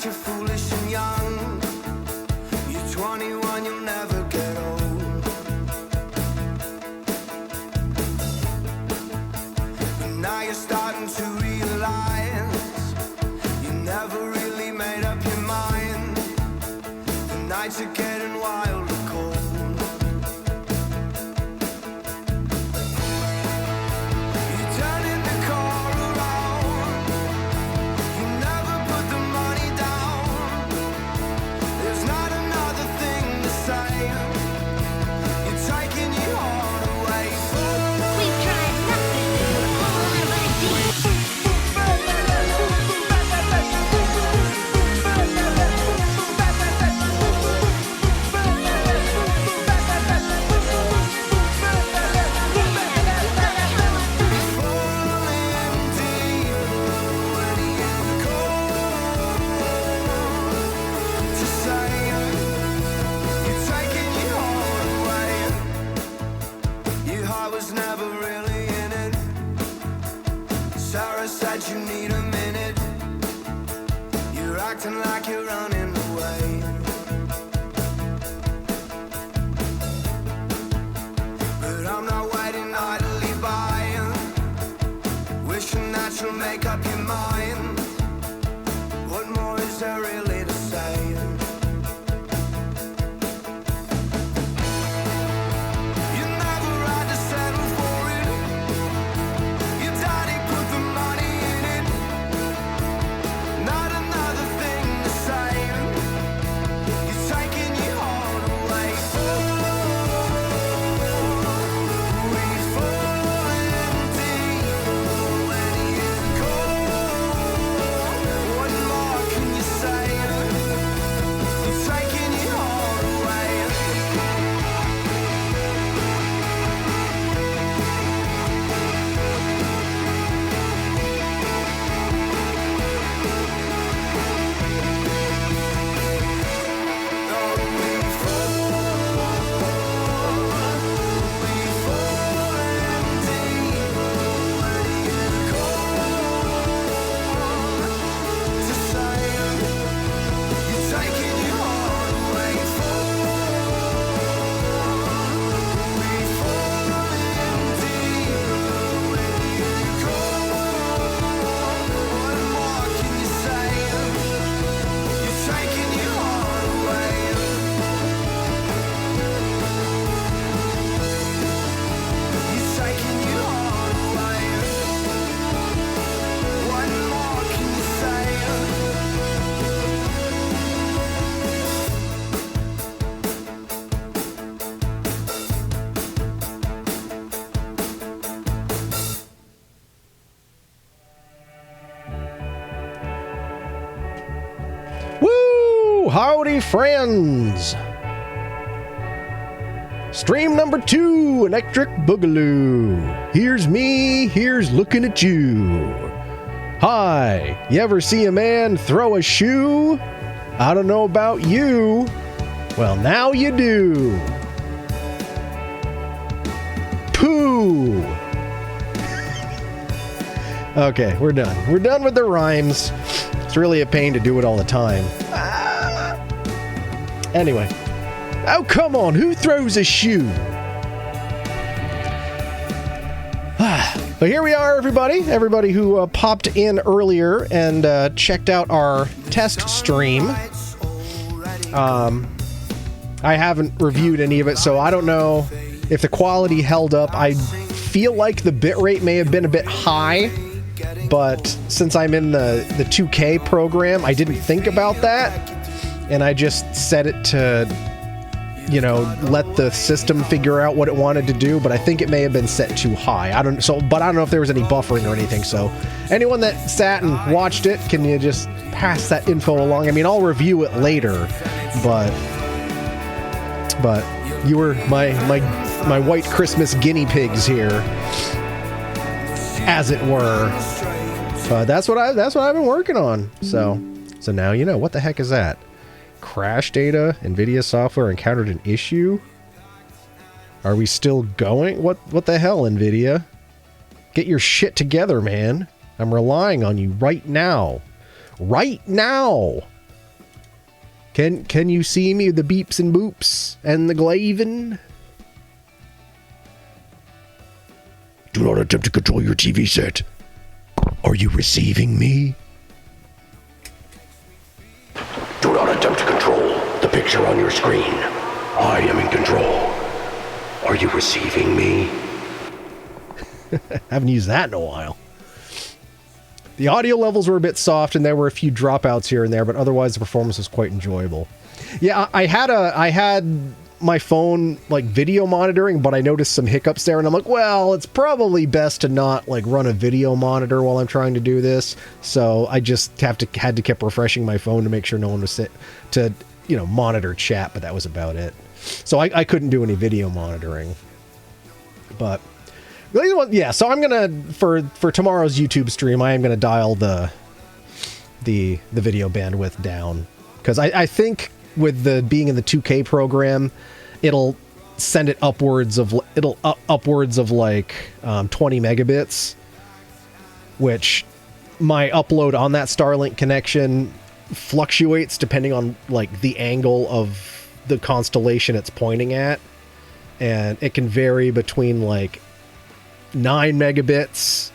that you're foolish and young. You're 21, you'll never get old. But now you're starting to realize you never really made up your mind. The nights are getting wild and cold. You're turning the car around. You never put the money down. There's not another thing to say. You're taking your heart away. We've tried nothing but all our ideas. You need a minute. You're acting like you're running away. But I'm not waiting idly by, wishing that you'll make up your mind. What more is there really to say? You never had to settle for it. Your daddy put the money in it. Not another thing to say. You're taking your heart away. We fall empty when you go. What more can you say? You're taking your heart away. Woo! Howdy, friends! Stream number 2, Electric Boogaloo. Here's me, here's looking at you. Hi, you ever see a man throw a shoe? I don't know about you. Well, now you do. Pooh! Okay, we're done. We're done with the rhymes. It's really a pain to do it all the time. Anyway. Oh, come on. Who throws a shoe? But here we are, everybody. Everybody who popped in earlier and checked out our test stream. I haven't reviewed any of it, so I don't know if the quality held up. I feel like the bitrate may have been a bit high, but since I'm in the 2K program, I didn't think about that, and I just set it to, you know, let the system figure out what it wanted to do, but I think it may have been set too high. But I don't know if there was any buffering or anything, so anyone that sat and watched it, can you just pass that info along? I mean, I'll review it later, but you were my white Christmas guinea pigs here, as it were. That's what I've been working on. So now you know. What the heck is that? Crash data. NVIDIA software encountered an issue. Are we still going? What the hell, NVIDIA? Get your shit together, man. I'm relying on you right now. Right now. Can you see me? The beeps and boops and the glavin? Do not attempt to control your TV set. Are you receiving me? Do not attempt to control the picture on your screen. I am in control. Are you receiving me? Haven't used that in a while. The audio levels were a bit soft, and there were a few dropouts here and there, but otherwise the performance was quite enjoyable. Yeah, I had my phone like video monitoring, but I noticed some hiccups there, and I'm like, well, it's probably best to not like run a video monitor while I'm trying to do this. So I just had to keep refreshing my phone to make sure no one was to monitor chat, but that was about it. So I couldn't do any video monitoring. But yeah, so I'm gonna for tomorrow's YouTube stream, I am gonna dial the video bandwidth down, because I think with the being in the 2K program, it'll send it upwards of like 20 megabits, which my upload on that Starlink connection fluctuates depending on like the angle of the constellation it's pointing at, and it can vary between like 9 megabits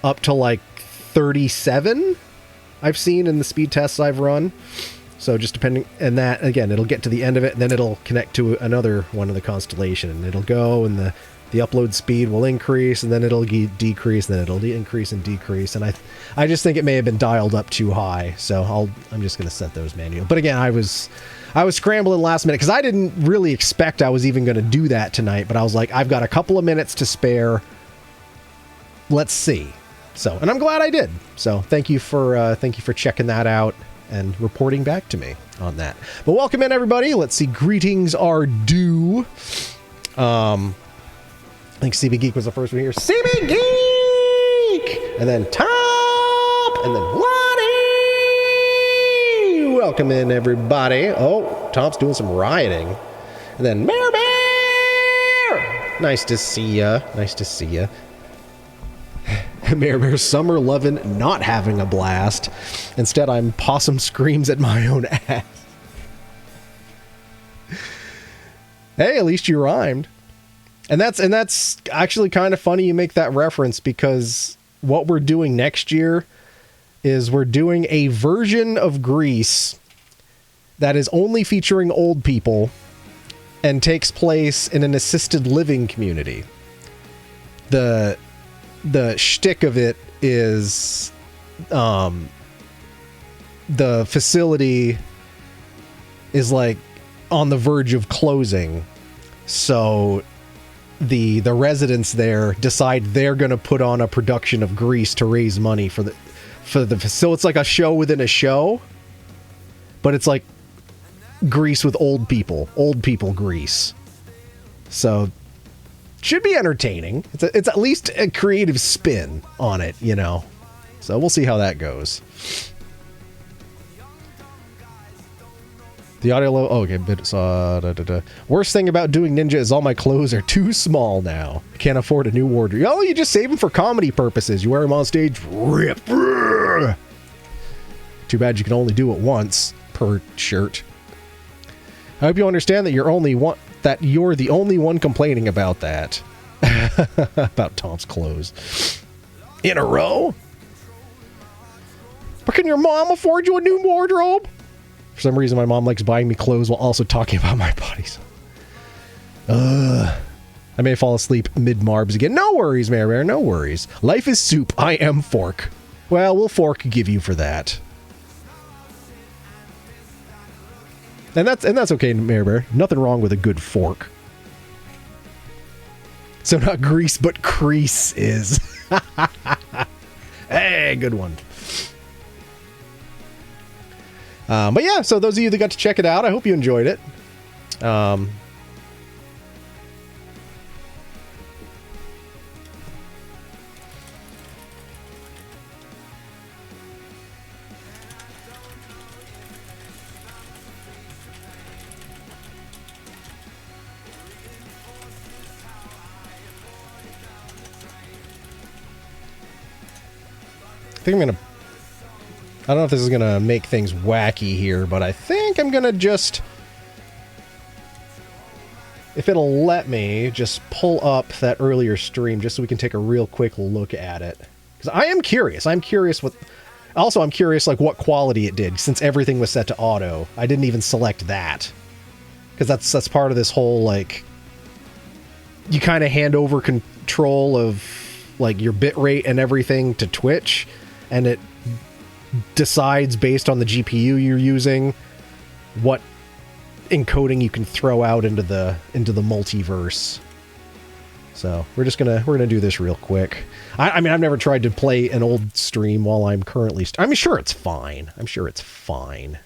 up to like 37 I've seen in the speed tests I've run. So just depending, and that again, it'll get to the end of it, and then it'll connect to another one of the constellation, and it'll go, and the upload speed will increase, and then it'll decrease, and then it'll increase and decrease. And I just think it may have been dialed up too high, so I'm just going to set those manual. But again, I was scrambling last minute because I didn't really expect I was even going to do that tonight, but I was like, I've got a couple of minutes to spare. Let's see. So, and I'm glad I did. So thank you for checking that out and reporting back to me on that. But welcome in, everybody. Let's see. Greetings are due. I think CB Geek was the first one here. CB Geek! And then Top! And then Lottie! Welcome in, everybody. Oh, Top's doing some rioting. And then Bear! Nice to see ya. Nice to see ya. Bear summer loving, not having a blast. Instead, I'm possum screams at my own ass. Hey, at least you rhymed. And that's actually kind of funny you make that reference, because what we're doing next year is we're doing a version of Grease that is only featuring old people and takes place in an assisted living community. The shtick of it is the facility is like on the verge of closing, so the residents there decide they're going to put on a production of Grease to raise money for the so it's like a show within a show, but it's like Grease with old people Grease. So should be entertaining. It's at least a creative spin on it, you know. So we'll see how that goes. The audio low. Oh, okay, but worst thing about doing Ninja is all my clothes are too small now. I can't afford a new wardrobe. Oh, you just save them for comedy purposes. You wear them on stage. Rip. Too bad you can only do it once per shirt. I hope you understand that you're the only one complaining about that. About Tom's clothes. In a row? But can your mom afford you a new wardrobe? For some reason, my mom likes buying me clothes while also talking about my bodies. I may fall asleep mid-Marbs again. No worries, Mare, no worries. Life is soup. I am Fork. Well, we'll Fork give you for that. And that's okay, Mare. Nothing wrong with a good fork. So not Grease, but Crease is. Hey, good one. But yeah, so those of you that got to check it out, I hope you enjoyed it. I think I'm going to I don't know if this is going to make things wacky here, but I think I'm going to just... If it'll let me, just pull up that earlier stream just so we can take a real quick look at it. Because I am curious. I'm curious what... Also, I'm curious, like, what quality it did, since everything was set to auto. I didn't even select that. Because that's part of this whole, like... You kind of hand over control of, like, your bitrate and everything to Twitch, and it decides, based on the GPU you're using, what encoding you can throw out into the multiverse. So we're gonna do this real quick. I mean, I've never tried to play an old stream while I'm currently I'm sure it's fine. I'm sure it's fine.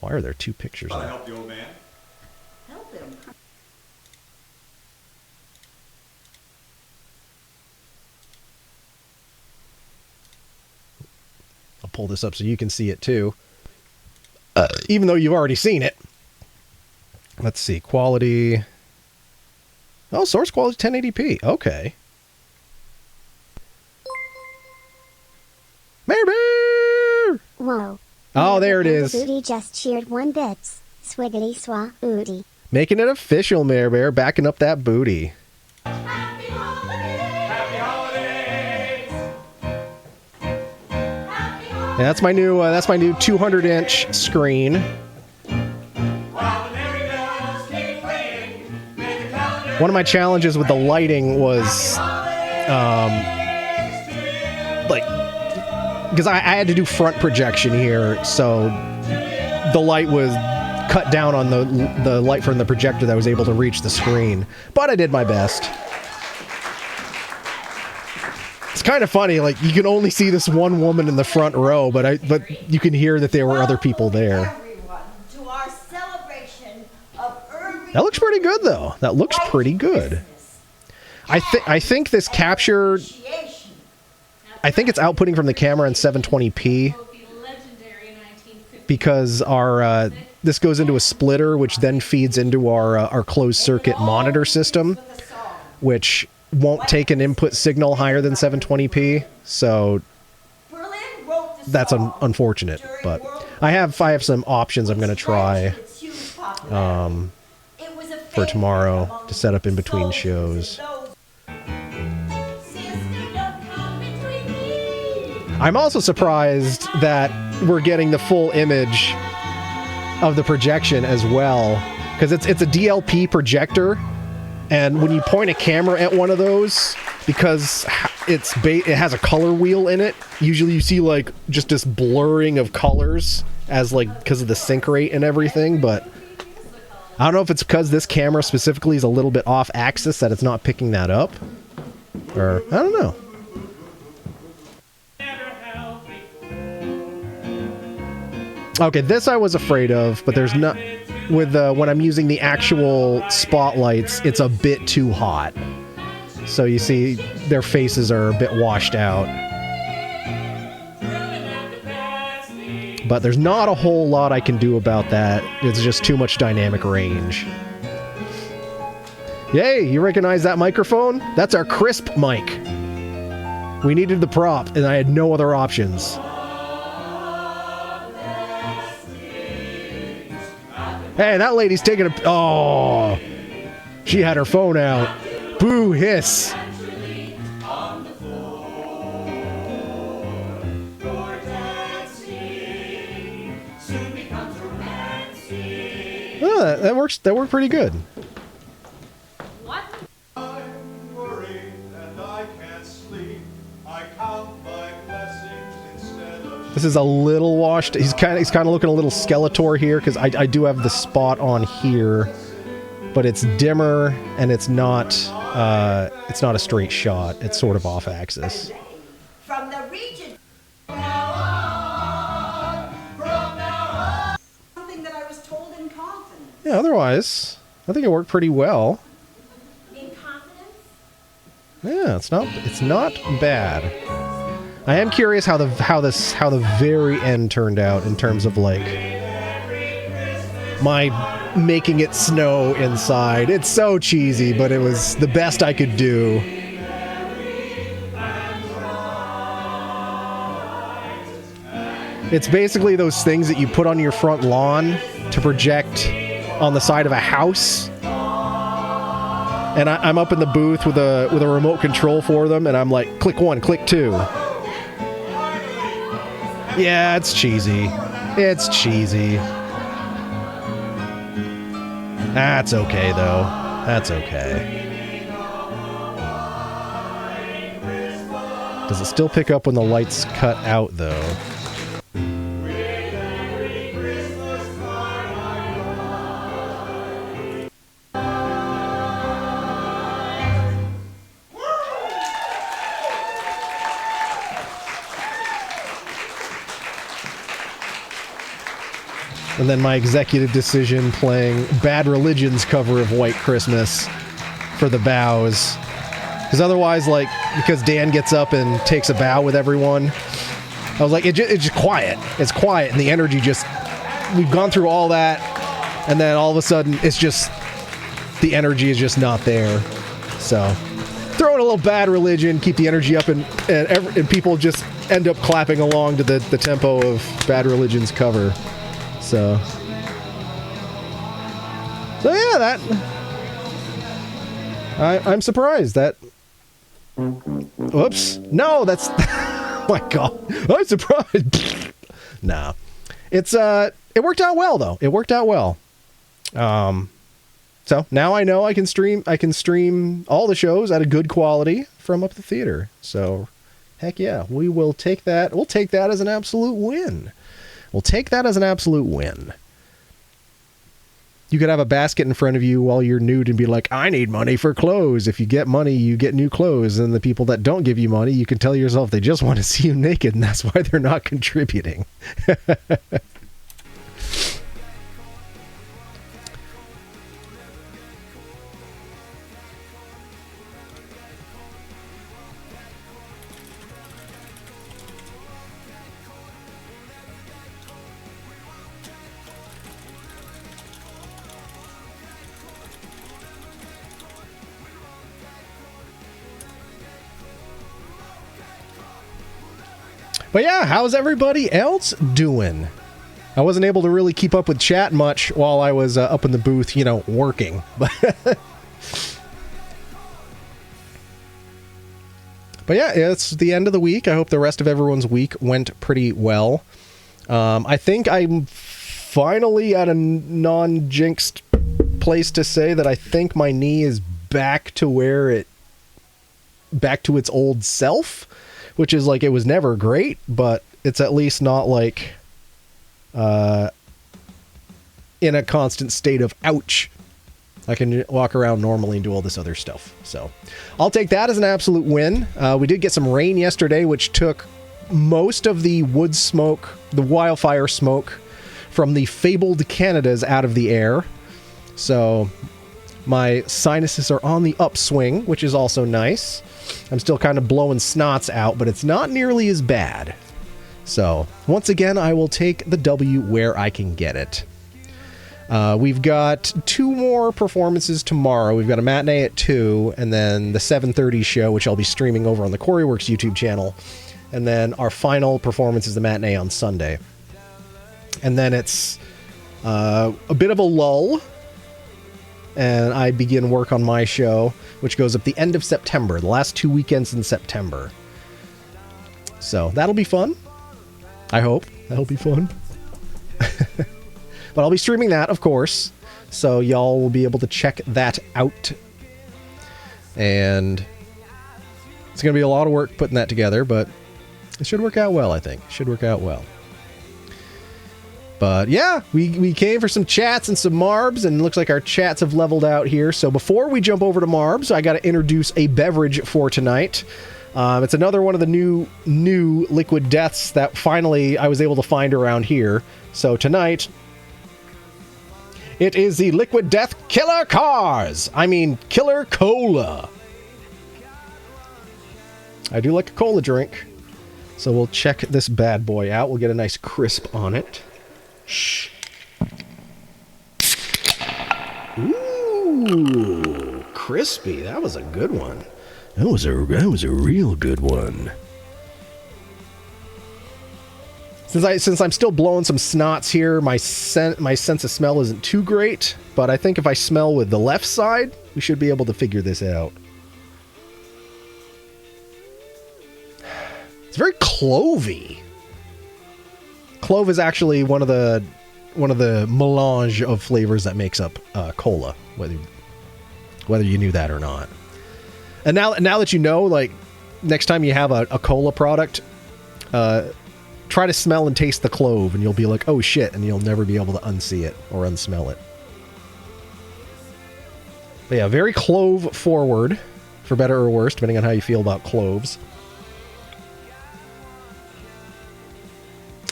Why are there two pictures? Can I help the old man? Help him. I'll pull this up so you can see it too. Even though you've already seen it. Let's see. Quality. Oh, source quality 1080p. Okay. Marbies! Whoa. Oh, there it is. Booty just cheered 1 bits. Swiggity swa ooty. Making it official, Mare Bear. Backing up that booty. Happy holidays! Yeah, that's my new 200-inch screen. One of my challenges with the lighting was, like, because I had to do front projection here, so the light was cut down on the light from the projector that was able to reach the screen. But I did my best. It's kind of funny, like, you can only see this one woman in the front row, but you can hear that there were other people there. That looks pretty good, though. That looks pretty good. I think this capture... I think it's outputting from the camera in 720p. Because our this goes into a splitter, which then feeds into our closed-circuit monitor system, which won't take an input signal higher than 720p. So that's unfortunate. But I have some options I'm going to try for tomorrow to set up in between shows. I'm also surprised that we're getting the full image of the projection as well, because it's a DLP projector, and when you point a camera at one of those, because it has a color wheel in it, usually you see like just this blurring of colors as like because of the sync rate and everything. But I don't know if it's because this camera specifically is a little bit off axis that it's not picking that up, or I don't know. Okay, this I was afraid of, but there's not... With when I'm using the actual spotlights, it's a bit too hot. So you see, their faces are a bit washed out. But there's not a whole lot I can do about that. It's just too much dynamic range. Yay, you recognize that microphone? That's our crisp mic. We needed the prop, and I had no other options. Hey, that lady's taking a... Oh! She had her phone out. Boo, hiss. Oh, that works. That worked pretty good. What? I'm worried and I can't sleep. I count my blessings instead of... This is a little washed. He's kind of looking a little Skeletor here, because I do have the spot on here, but it's dimmer and it's not a straight shot. It's sort of off axis. From the region. Something that I was told in confidence. Yeah. Otherwise, I think it worked pretty well. In confidence? Yeah, it's not bad. I am curious how the very end turned out in terms of like my making it snow inside. It's so cheesy, but it was the best I could do. It's basically those things that you put on your front lawn to project on the side of a house. And I'm up in the booth with a remote control for them, and I'm like, click 1, click 2. Yeah, it's cheesy. It's cheesy. That's okay, though. That's okay. Does it still pick up when the lights cut out, though? And then my executive decision playing Bad Religion's cover of White Christmas for the bows. Because otherwise, like, because Dan gets up and takes a bow with everyone, I was like, it's just quiet. It's quiet, and the energy just... We've gone through all that, and then all of a sudden, it's just... The energy is just not there. So, throw in a little Bad Religion, keep the energy up, and people just end up clapping along to the tempo of Bad Religion's cover. So yeah, I'm surprised that. Whoops! No, that's. Oh my God! I'm surprised. Nah, it worked out well though. It worked out well. So now I know I can stream all the shows at a good quality from up the theater. So, heck yeah, we will take that. We'll take that as an absolute win. We'll take that as an absolute win. You could have a basket in front of you while you're nude and be like, I need money for clothes. If you get money, you get new clothes. And the people that don't give you money, you can tell yourself they just want to see you naked, and that's why they're not contributing. But yeah, how's everybody else doing? I wasn't able to really keep up with chat much while I was up in the booth, working. But yeah, it's the end of the week. I hope the rest of everyone's week went pretty well. I think I'm finally at a non-jinxed place to say that I think my knee is back to its old self. Which is like, it was never great, but it's at least not like in a constant state of ouch. I can walk around normally and do all this other stuff. So I'll take that as an absolute win. We did get some rain yesterday, which took most of the wood smoke, the wildfire smoke from the fabled Canadas out of the air. So my sinuses are on the upswing, which is also nice. I'm still kind of blowing snots out, but it's not nearly as bad. So, once again, I will take the W where I can get it. We've got 2 more performances tomorrow. We've got a matinee at 2, and then the 7:30 show, which I'll be streaming over on the Quarryworks YouTube channel. And then our final performance is the matinee on Sunday. And then it's a bit of a lull, and I begin work on my show, which goes up the end of September, the last 2 weekends in September. So that'll be fun. I hope. That'll be fun. But I'll be streaming that, of course. So y'all will be able to check that out. And it's going to be a lot of work putting that together, but it should work out well, I think. It should work out well. But yeah, we came for some chats and some Marbs, and it looks like our chats have leveled out here. So before we jump over to Marbs, I got to introduce a beverage for tonight. It's another one of the new liquid deaths that finally I was able to find around here. So tonight, it is the Liquid Death Killer Cars. I mean, Killer Cola. I do like a cola drink. So we'll check this bad boy out. We'll get a nice crisp on it. Shh. Ooh, crispy. That was a good one. That was a real good one. Since I'm still blowing some snots here, my sense of smell isn't too great, but I think if I smell with the left side, we should be able to figure this out. It's very clovey. Clove is actually one of the melange of flavors that makes up cola, whether you knew that or not. And now that you know, like, next time you have a cola product, try to smell and taste the clove, and you'll be like, oh shit, and you'll never be able to unsee it or unsmell it. But yeah, very clove forward, for better or worse, depending on how you feel about cloves.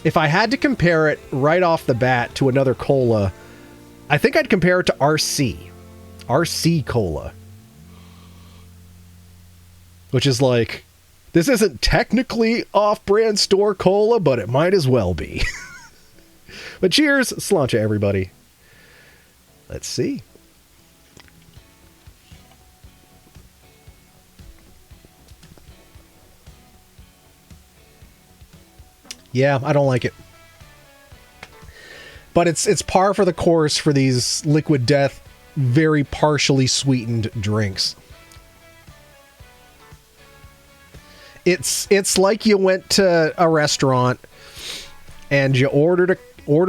If I had to compare it right off the bat to another cola, I think I'd compare it to RC. RC Cola. Which is like, this isn't technically off-brand store cola, but it might as well be. But cheers, sláinte, everybody. Let's see. Yeah, I don't like it. But it's par for the course for these Liquid Death, very partially sweetened drinks. It's like you went to a restaurant and you ordered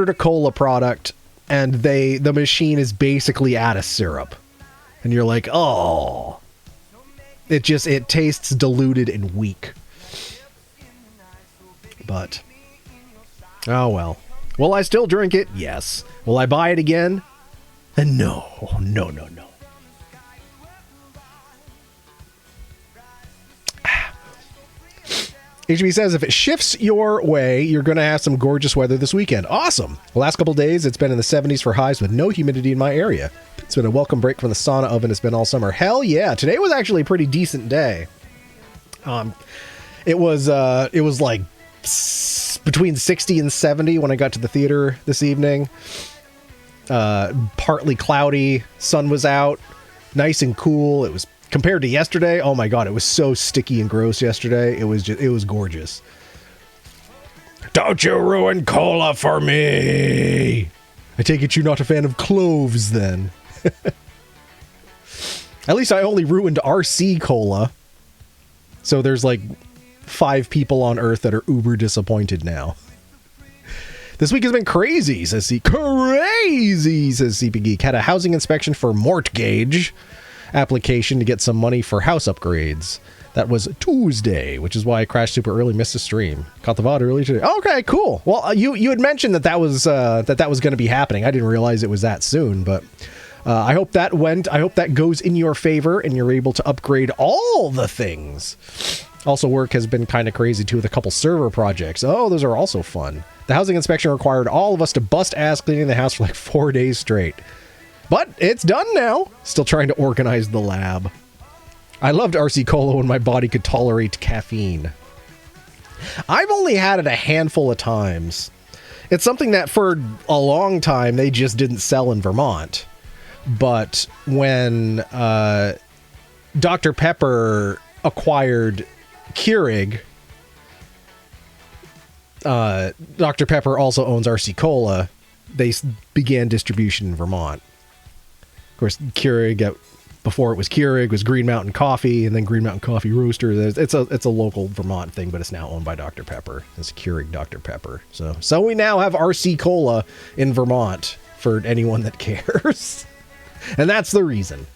a cola product, and the machine is basically out of syrup, and you're like, oh, it tastes diluted and weak. But oh well. Will I still drink it? Yes. Will I buy it again? And no. HB says, if it shifts your way, you're going to have some gorgeous weather this weekend. Awesome. The last couple days, it's been in the 70s for highs with no humidity in my area. It's been a welcome break from the sauna oven. It's been all summer. Hell yeah. Today was actually a pretty decent day. It was like between 60 and 70 when I got to the theater this evening. Partly cloudy. Sun was out. Nice and cool. It was, compared to yesterday, oh my god, it was so sticky and gross yesterday. It was gorgeous. Don't you ruin cola for me! I take it you're not a fan of cloves, then. At least I only ruined RC Cola. So there's like 5 people on Earth that are uber disappointed now. This week has been crazy, says Crazy, says CP Geek. Had a housing inspection for mortgage application to get some money for house upgrades. That was Tuesday, which is why I crashed super early, missed a stream. Caught the VOD early today. Okay, cool. Well, you had mentioned that was going to be happening. I didn't realize it was that soon, but I hope that goes in your favor and you're able to upgrade all the things. Also, work has been kind of crazy too with a couple server projects. Oh, those are also fun. The housing inspection required all of us to bust ass cleaning the house for like 4 days straight. But it's done now. Still trying to organize the lab. I loved RC Cola when my body could tolerate caffeine. I've only had it a handful of times. It's something that for a long time they just didn't sell in Vermont. But when Dr. Pepper acquired Keurig, Dr. Pepper also owns RC Cola. They began distribution in Vermont. Of course, Keurig, before it was Keurig, was Green Mountain Coffee, and then Green Mountain Coffee Roaster. It's a local Vermont thing, but it's now owned by Dr. Pepper. It's Keurig Dr. Pepper. So we now have RC Cola in Vermont for anyone that cares. And that's the reason.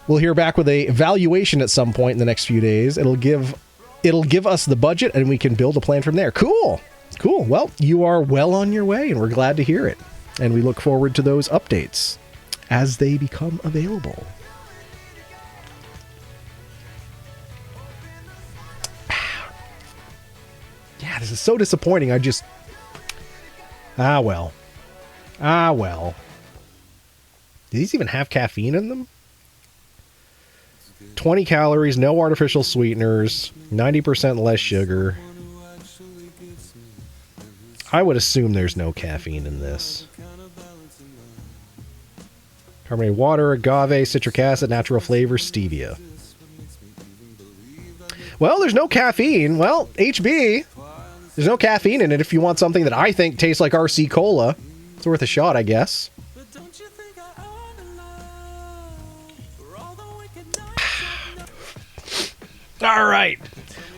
We'll hear back with a valuation at some point in the next few days. It'll give us the budget, and we can build a plan from there. Cool. Well, you are well on your way, and we're glad to hear it. And we look forward to those updates as they become available. Yeah, this is so disappointing. Ah, well. Do these even have caffeine in them? 20 calories, no artificial sweeteners, 90% less sugar. I would assume there's no caffeine in this. Carbonated water, agave, citric acid, natural flavor, stevia. Well, there's no caffeine. Well, HB, There's no caffeine in it if you want something that I think tastes like RC Cola. It's worth a shot, I guess. All right.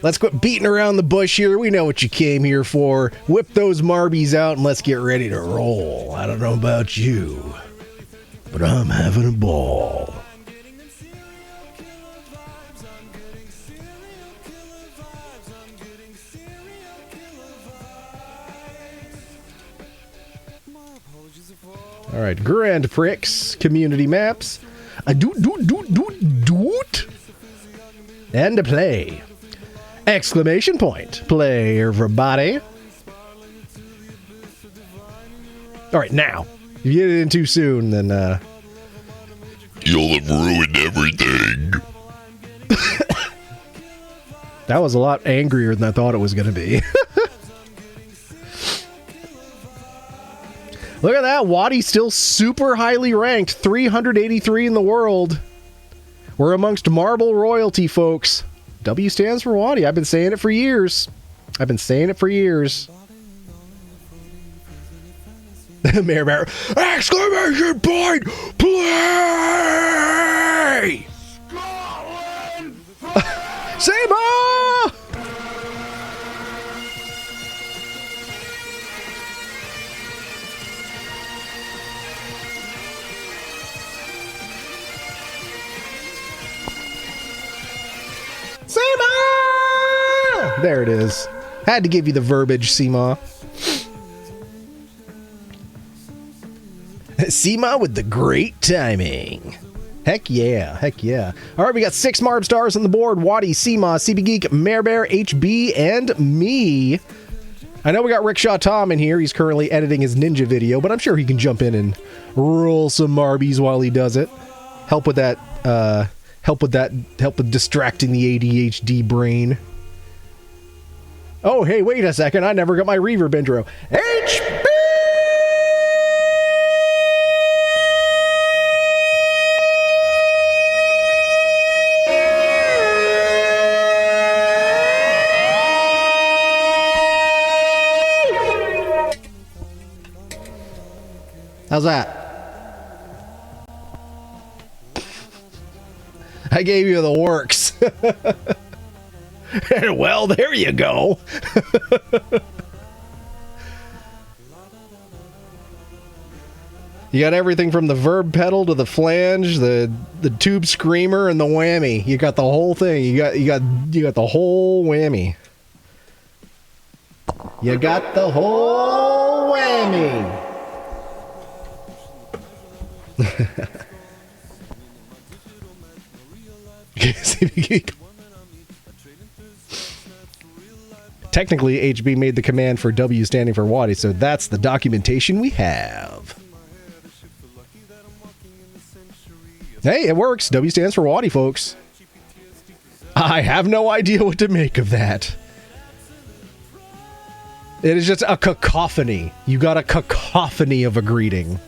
Let's quit beating around the bush here. We know what you came here for. Whip those Marbies out and let's get ready to roll. I don't know about you, but I'm having a ball. All right, Grand Prix, community maps. A doot. And a play. Exclamation point. Play, everybody. All right, now. If you get it in too soon, then, you'll have ruined everything. that was a lot angrier than I thought it was going to be. Look at that. Waddy's still super highly ranked. 383 in the world. We're amongst marble royalty, folks. W stands for Waddy. I've been saying it for years. Mayor. Exclamation point! Play! Seba! Seema! There it is. Had to give you the verbiage, Seema. Seema with the great timing. Heck yeah. All right, we got 6 Marb stars on the board. Waddy, Seema, CB Geek, Marebear, HB, and me. I know we got Rickshaw Tom in here. He's currently editing his ninja video, but I'm sure he can jump in and roll some Marbies while he does it. Help with distracting the ADHD brain. Oh, hey, wait a second. I never got my reverb intro. HB! How's that? I gave you the works. Well, there you go. You got everything from the verb pedal to the flange, the tube screamer, and the whammy. You got the whole thing. You got the whole whammy. You got the whole whammy. Technically, HB made the command for W standing for Waddy, so that's the documentation we have. Hey, it works. W stands for Waddy, folks. I have no idea what to make of that. It is just a cacophony. You got a cacophony of a greeting.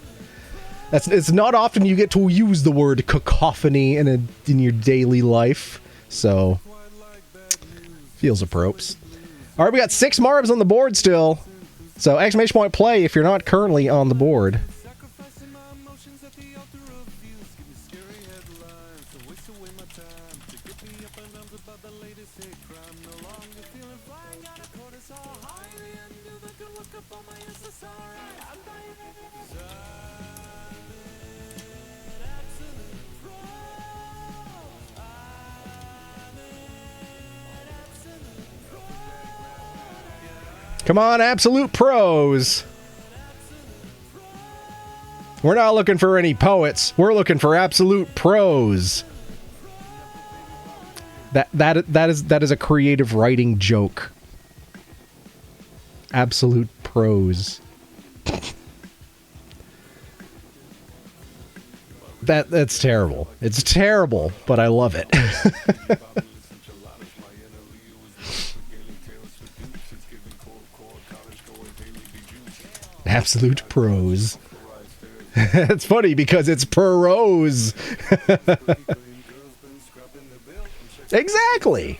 It's not often you get to use the word cacophony in your daily life, so feels appropriate. All right, we got 6 Marbs on the board still, so exclamation point play if you're not currently on the board. Come on, absolute pros. We're not looking for any poets. We're looking for absolute pros. That is a creative writing joke. Absolute pros. That's terrible. It's terrible, but I love it. Absolute pros. It's funny because it's prose. Exactly.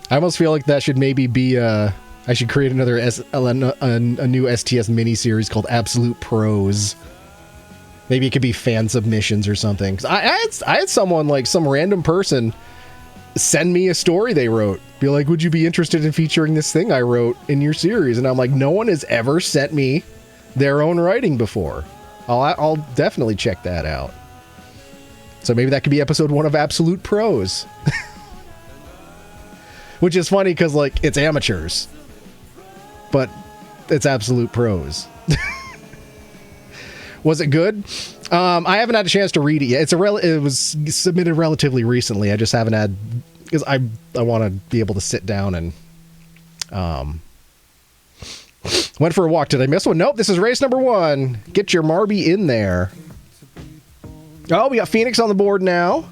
I almost feel like that should maybe be I should create a new STS mini-series called Absolute Pros. Maybe it could be fan submissions or something. 'Cause I had someone, like some random person, send me a story they wrote. Be like, would you be interested in featuring this thing I wrote in your series? And I'm like, no one has ever sent me their own writing before. I'll definitely check that out. So maybe that could be episode 1 of Absolute Pros. Which is funny because, like, it's amateurs. But it's Absolute Pros. Was it good? I haven't had a chance to read it yet. It was submitted relatively recently. I just haven't had... Because I want to be able to sit down and... Went for a walk. Did I miss one? Nope, this is race number 1. Get your Marbie in there. Oh, we got Phoenix on the board now.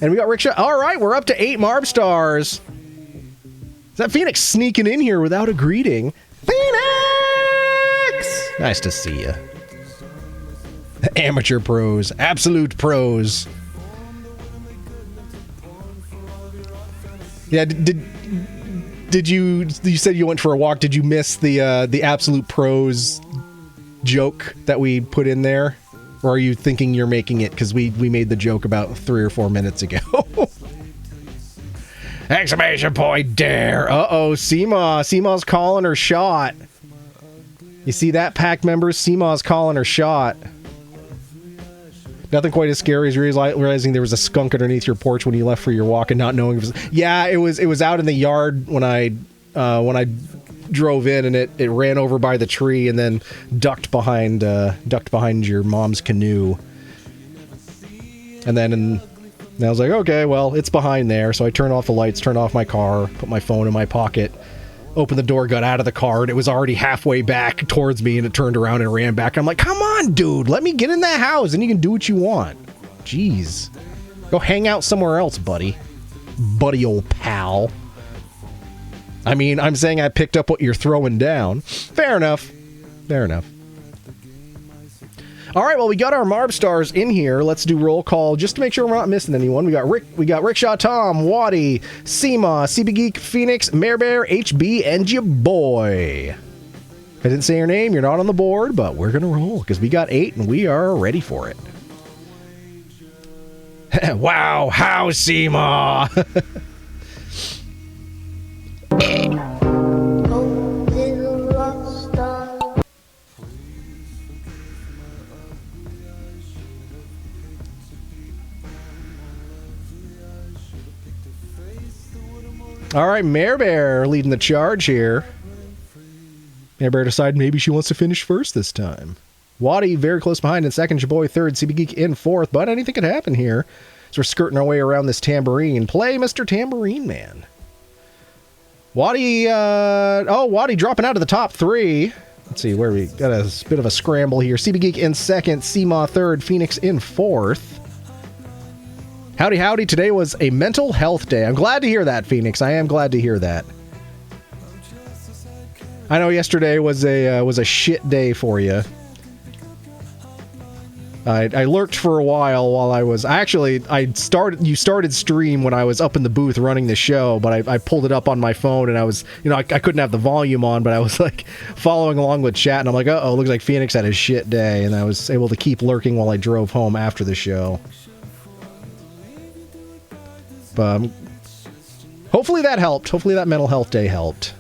And we got Rickshaw. All right, we're up to 8 Marb stars. Is that Phoenix sneaking in here without a greeting? Phoenix! Nice to see you. Amateur pros. Absolute pros. Yeah, did you said you went for a walk. Did you miss the Absolute Pros joke that we put in there? Or are you thinking you're making it because we made the joke about 3 or 4 minutes ago? Exclamation point dare. Uh-oh, Seema. Seema's calling her shot. You see that, pack members? Seema's calling her shot. Nothing quite as scary as realizing there was a skunk underneath your porch when you left for your walk and not knowing it was... Yeah, it was out in the yard when I drove in, and it ran over by the tree and then ducked behind your mom's canoe. And then I was like, okay, well, it's behind there. So I turned off the lights, turned off my car, put my phone in my pocket, opened the door, got out of the car, and it was already halfway back towards me, and it turned around and ran back. I'm like, come on, dude, let me get in that house, and you can do what you want. Jeez. Go hang out somewhere else, buddy. Buddy old pal. I mean, I'm saying I picked up what you're throwing down. Fair enough. Fair enough. All right, well, we got our Marb stars in here. Let's do roll call just to make sure we're not missing anyone. We got Rickshaw Tom, Waddy, Seema, CB Geek, Phoenix, Mare Bear, HB, and your boy. I didn't say your name. You're not on the board, but we're going to roll because we got 8 and we are ready for it. Wow, how Seema! All right, Mare Bear leading the charge here. Mare Bear decided maybe she wants to finish first this time. Waddy very close behind in second. Your boy third. CB Geek in fourth. But anything could happen here. So we're skirting our way around this tambourine. Play, Mr. Tambourine Man. Waddy, Waddy dropping out of the top 3. Let's see where we got a bit of a scramble here. CB Geek in second. Seema third. Phoenix in fourth. Howdy, howdy. Today was a mental health day. I'm glad to hear that, Phoenix. I am glad to hear that. I know yesterday was a shit day for you. I lurked for a while I was... You started stream when I was up in the booth running the show, but I pulled it up on my phone, and I was... I couldn't have the volume on, but I was, like, following along with chat, and I'm like, uh-oh, looks like Phoenix had a shit day, and I was able to keep lurking while I drove home after the show. But hopefully that helped. Hopefully that mental health day helped.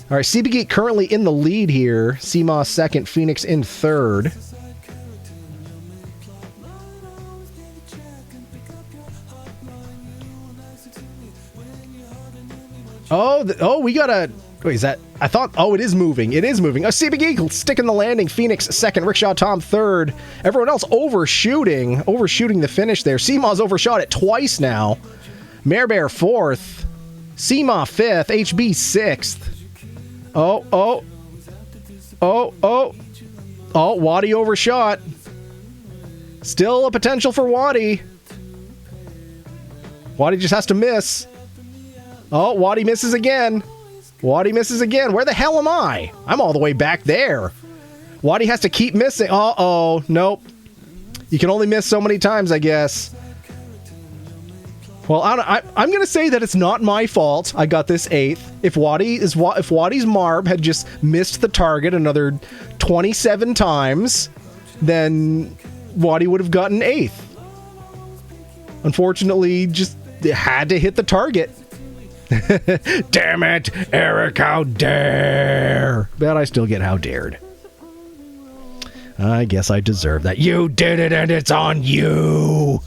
All right, CB Geek currently in the lead here. Seema second, Phoenix in third. We got a... Wait, is that... I thought... Oh, it is moving. It is moving. CB Geek sticking the landing. Phoenix second, Rickshaw Tom third. Everyone else overshooting the finish there. Seema's overshot it twice now. Mare Bear fourth. Seema fifth. HB sixth. Waddy overshot. Still a potential for Waddy. Waddy just has to miss. Waddy misses again. Waddy misses again. Where the hell am I? I'm all the way back there. Waddy has to keep missing. Nope. You can only miss so many times, I guess. Well, I'm going to say that it's not my fault I got this 8th. If Waddy's Marb had just missed the target another 27 times, then Waddy would have gotten 8th. Unfortunately, just had to hit the target. Damn it, Eric, how dare. But I still get how dared. I guess I deserve that. You did it and it's on you.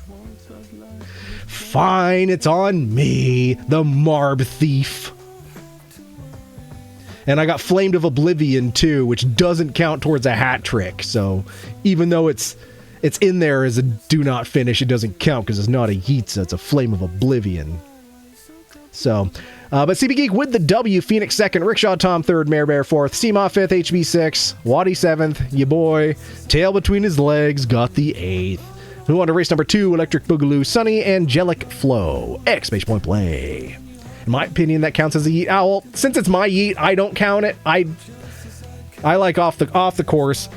Fine, it's on me, the Marb thief. And I got Flamed of Oblivion too, which doesn't count towards a hat trick. So even though it's in there as a do not finish, it doesn't count because it's not a Yeetza, it's a Flame of Oblivion. So, but CB Geek with the W, Phoenix 2nd, Rickshaw Tom 3rd, Mare Bear 4th, Seema 5th, HB 6th, Waddy 7th, ya boy, tail between his legs, got the 8th. Who on to race number 2, Electric Boogaloo, Sunny, Angelic Flow, exclamation point play. In my opinion, that counts as a Yeet. Well, since it's my Yeet, I don't count it. I like off the course.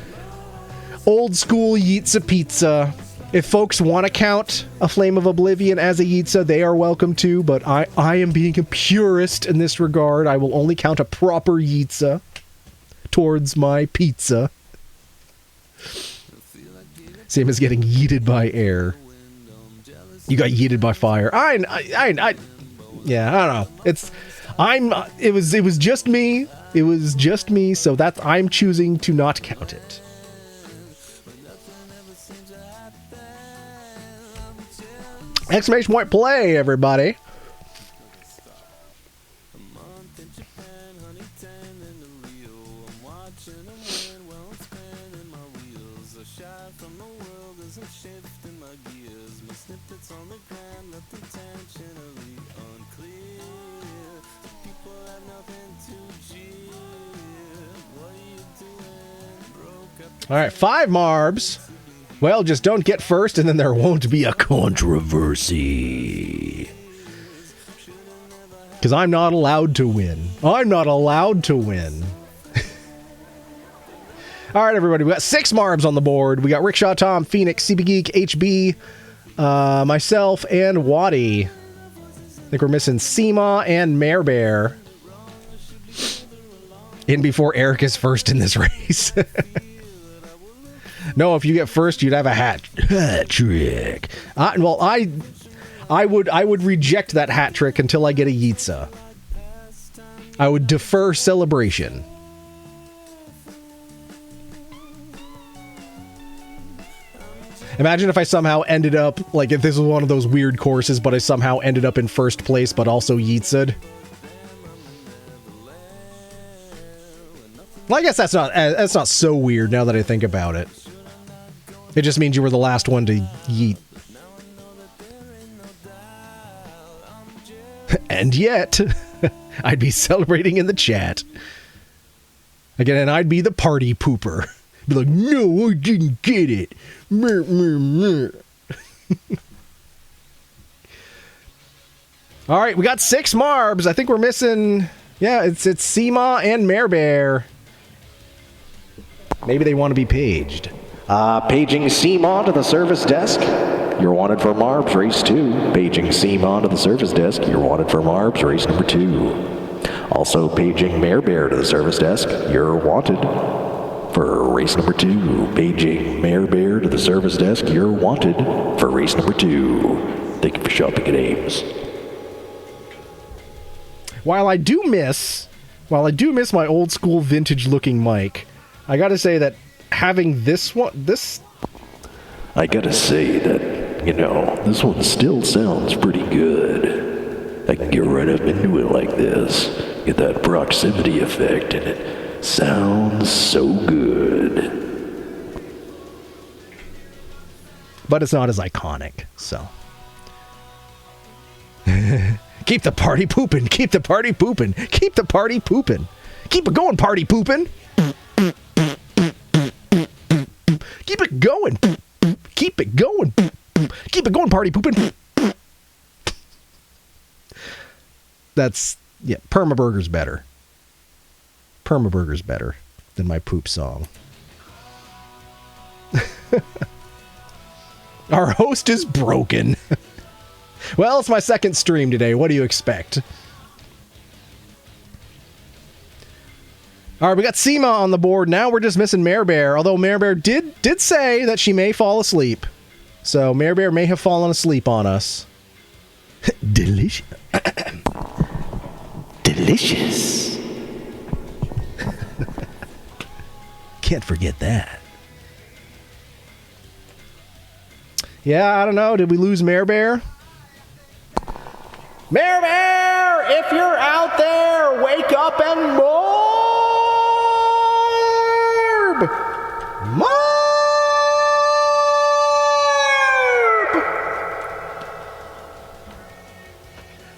Old school Yeetza pizza. If folks want to count a Flame of Oblivion as a Yeetza, they are welcome to, but I am being a purist in this regard. I will only count a proper Yeetza towards my pizza. Same as getting yeeted by air. You got yeeted by fire. Yeah, I don't know. It was just me. It was just me, so I'm choosing to not count it. Exclamation point play, everybody. All right, 5 Marbs. Well, just don't get first, and then there won't be a controversy. Because I'm not allowed to win. I'm not allowed to win. All right, everybody. We got 6 Marbs on the board. We got Rickshaw Tom, Phoenix, CB Geek, HB, myself, and Waddy. I think we're missing Seema and Mare Bear. In before Eric is first in this race. No, if you get first, you'd have a hat trick. Well, I would reject that hat trick until I get a Yeetza. I would defer celebration. Imagine if I somehow ended up, like if this was one of those weird courses, but I somehow ended up in first place, but also Yeetza'd. Well, I guess that's not so weird now that I think about it. It just means you were the last one to yeet. And yet, I'd be celebrating in the chat. Again, and I'd be the party pooper. Be like, no, I didn't get it. Mer, mer, mer. All right, we got 6 Marbs. I think we're missing... Yeah, it's Seema and Mare Bear. Maybe they want to be paged. Paging Seema to the service desk. You're wanted for Marbs, race 2. Paging Seema to the service desk. You're wanted for Marbs, race number 2. Also paging Mare Bear to the service desk. You're wanted for race number 2. Paging Mare Bear to the service desk. You're wanted for race number 2. Thank you for shopping at Ames. While I do miss my old school vintage looking mic, I gotta say that having this I gotta say that, this one still sounds pretty good. I can get right up into it like this, get that proximity effect, and it sounds so good. But it's not as iconic, so. Keep the party pooping, keep the party pooping, keep the party pooping. Keep it going, party pooping. Keep it going. Keep it going. Keep it going, party pooping. That's, yeah, Permaburger's better. Permaburger's better than my poop song. Our host is broken. Well, it's my second stream today. What do you expect? All right, we got Seema on the board. Now we're just missing Mare Bear, although Mare Bear did say that she may fall asleep. So Mare Bear may have fallen asleep on us. Delicious. Delicious. Can't forget that. Yeah, I don't know. Did we lose Mare Bear? Mare Bear, if you're out there, wake up and morb! Morb!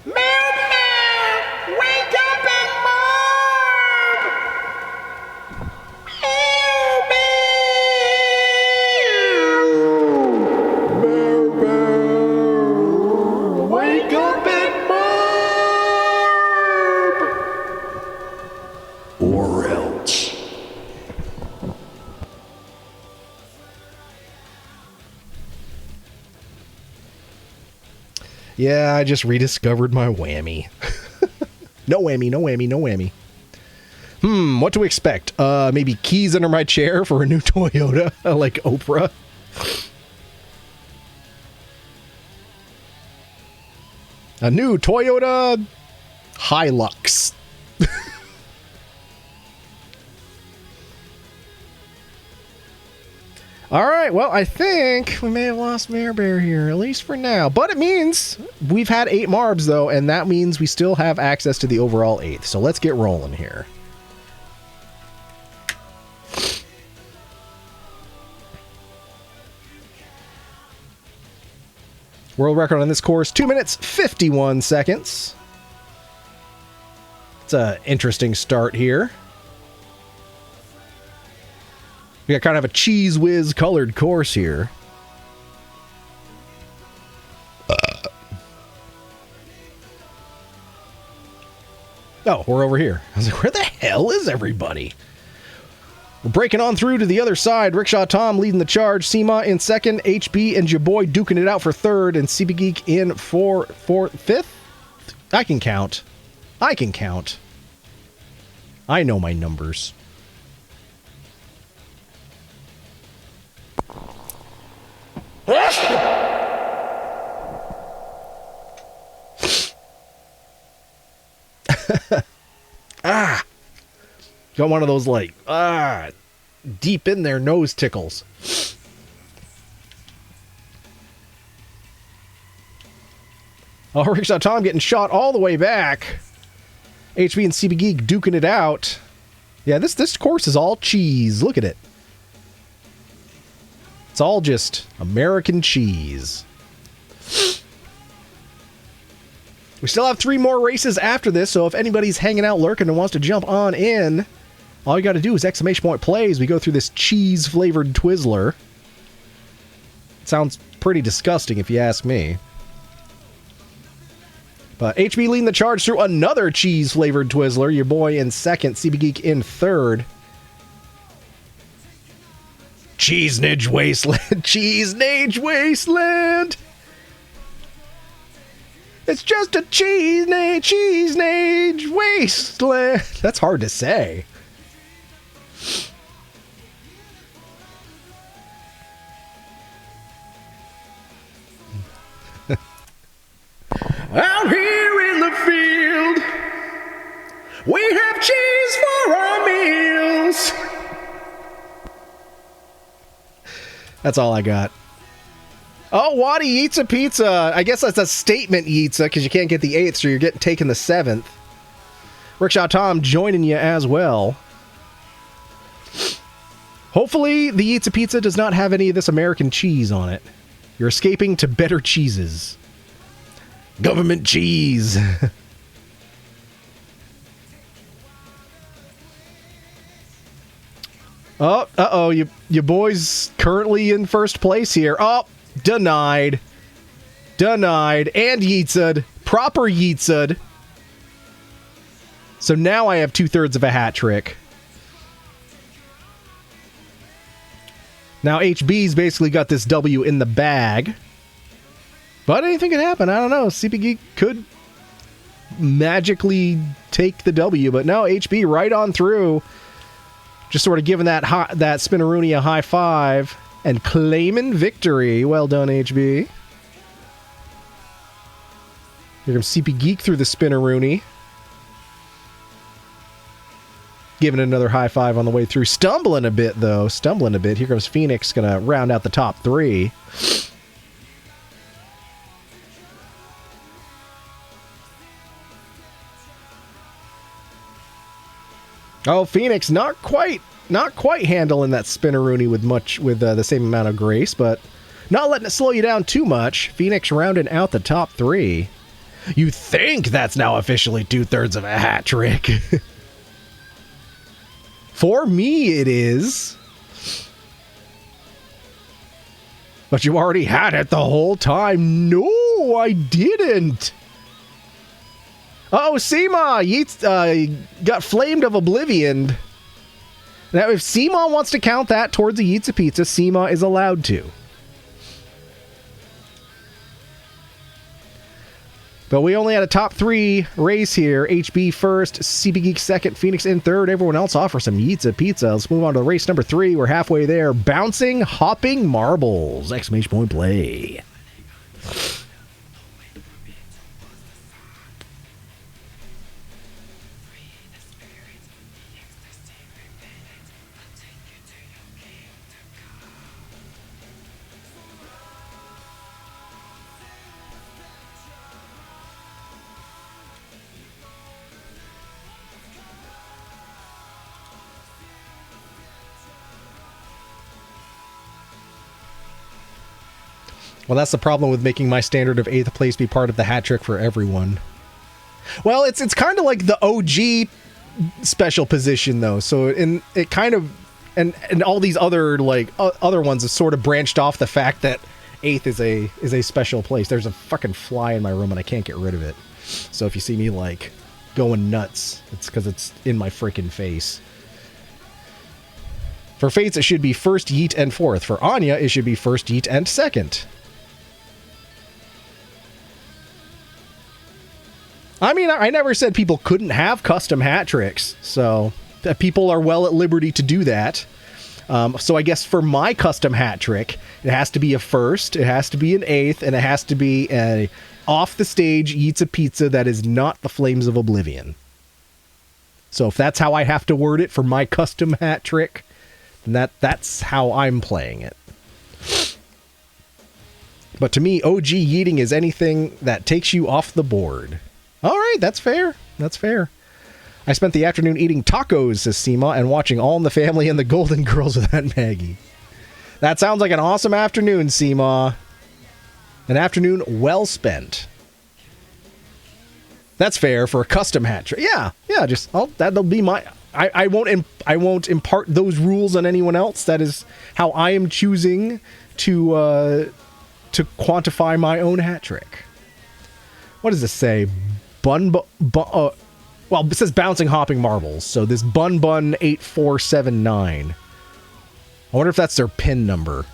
Mare Bear, wake up and morb! Mare Bear, wake up and morb! Or else. Yeah, I just rediscovered my whammy. No whammy, no whammy, no whammy. What to expect? Maybe keys under my chair for a new Toyota, like Oprah. A new Toyota Hilux. All right, well, I think we may have lost Mare Bear here, at least for now. But it means we've had 8 Marbs, though, and that means we still have access to the overall 8th. So let's get rolling here. World record on this course, 2 minutes, 51 seconds. It's an interesting start here. We got kind of a cheese whiz colored course here. Oh, we're over here. I was like, where the hell is everybody? We're breaking on through to the other side. Rickshaw Tom leading the charge. Seema in second. HB and your boy duking it out for third. And CB Geek in for fifth. I can count. I can count. I know my numbers. Got one of those like deep in their nose tickles. Oh, Rickshaw Tom getting shot all the way back. HB and CB Geek duking it out. Yeah, this course is all cheese. Look at it. It's all just American cheese. We still have 3 more races after this, so if anybody's hanging out lurking and wants to jump on in, all you got to do is !plays. We go through this cheese-flavored Twizzler. It sounds pretty disgusting if you ask me. But HB leading the charge through another cheese-flavored Twizzler. Your boy in second, CB Geek in third. Cheese-nage Wasteland. Cheese-nage Wasteland. It's just a cheese-nage wasteland. That's hard to say. Out here in the field, we have cheese for our meals. That's all I got. Oh, Waddy eats a pizza. I guess that's a statement Yeetsa, because you can't get the 8th, so you're taking the 7th. Rickshaw Tom joining you as well. Hopefully, the Yeetsa pizza does not have any of this American cheese on it. You're escaping to better cheeses. Government cheese. Oh, uh-oh, your boy's currently in first place here. Oh, denied. Denied. And Yeetsa'd. Proper Yeetsa'd. So now I have 2/3 of a hat trick. Now HB's basically got this W in the bag. But anything can happen. I don't know. CP Geek could magically take the W, but no, HB right on through. Just sort of giving that Spinaroonie a high five and claiming victory. Well done, HB. Here comes CP Geek through the Spinaroonie. Giving it another high five on the way through. Stumbling a bit, though. Stumbling a bit. Here comes Phoenix. Going to round out the top three. Oh, Phoenix not quite handling that Spinaroonie with the same amount of grace, but not letting it slow you down too much. Phoenix rounding out the top three. You think that's now officially 2/3 of a hat trick. For me, it is. But you already had it the whole time. No, I didn't. Oh, Seema, Yeats got flamed of oblivion. Now, if Seema wants to count that towards a Yeats a Pizza, Seema is allowed to. But we only had a top three race here. HB first, CP Geek second, Phoenix in third. Everyone else offers some Yeats a Pizza. Let's move on to race number 3. We're halfway there. Bouncing, hopping marbles. Exclamation point play. Well, that's the problem with making my standard of 8th place be part of the hat trick for everyone. Well, it's kind of like the OG special position, though. So it kind of and all these other other ones have sort of branched off the fact that 8th is a special place. There's a fucking fly in my room and I can't get rid of it. So if you see me going nuts, it's because it's in my freaking face. For Fates, it should be first, Yeet, and fourth. For Anya, it should be first, Yeet, and second. I mean, I never said people couldn't have custom hat tricks, so people are well at liberty to do that. So I guess for my custom hat trick, it has to be a first, it has to be an 8th, and it has to be a off-the-stage Eats a Pizza that is not the Flames of Oblivion. So if that's how I have to word it for my custom hat trick, then that's how I'm playing it. But to me, OG yeeting is anything that takes you off the board. All right, that's fair. That's fair. I spent the afternoon eating tacos, says Seema, and watching All in the Family and the Golden Girls with Aunt Maggie. That sounds like an awesome afternoon, Seema. An afternoon well spent. That's fair for a custom hat trick. Yeah, that'll be my... I won't impart those rules on anyone else. That is how I am choosing to quantify my own hat trick. What does this say? Well, it says bouncing hopping marbles. So this Bun 8479. I wonder if that's their PIN number.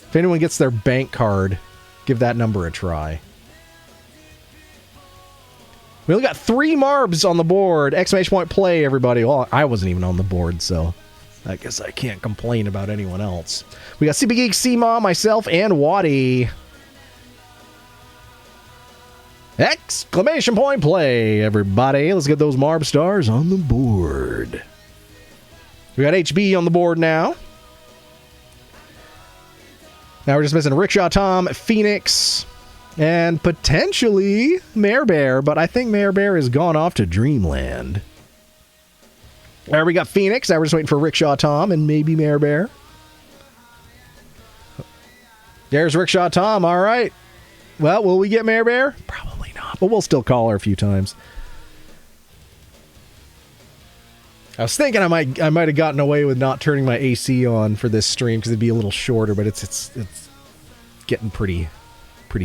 If anyone gets their bank card, give that number a try. We only got 3 Marbs on the board. Exclamation point play, everybody. Well, I wasn't even on the board, so I guess I can't complain about anyone else. We got CP Geek, Seema, myself, and Waddy. Exclamation point play, everybody. Let's get those Marb stars on the board. We got HB on the board now. Now we're just missing Rickshaw Tom, Phoenix, and potentially Mare Bear, but I think Mare Bear has gone off to Dreamland. There we got Phoenix. Now we're just waiting for Rickshaw Tom and maybe Mare Bear. There's Rickshaw Tom. All right. Well, will we get Mare Bear? Probably not, but we'll still call her a few times. I was thinking I might have gotten away with not turning my AC on for this stream because it'd be a little shorter, but it's getting pretty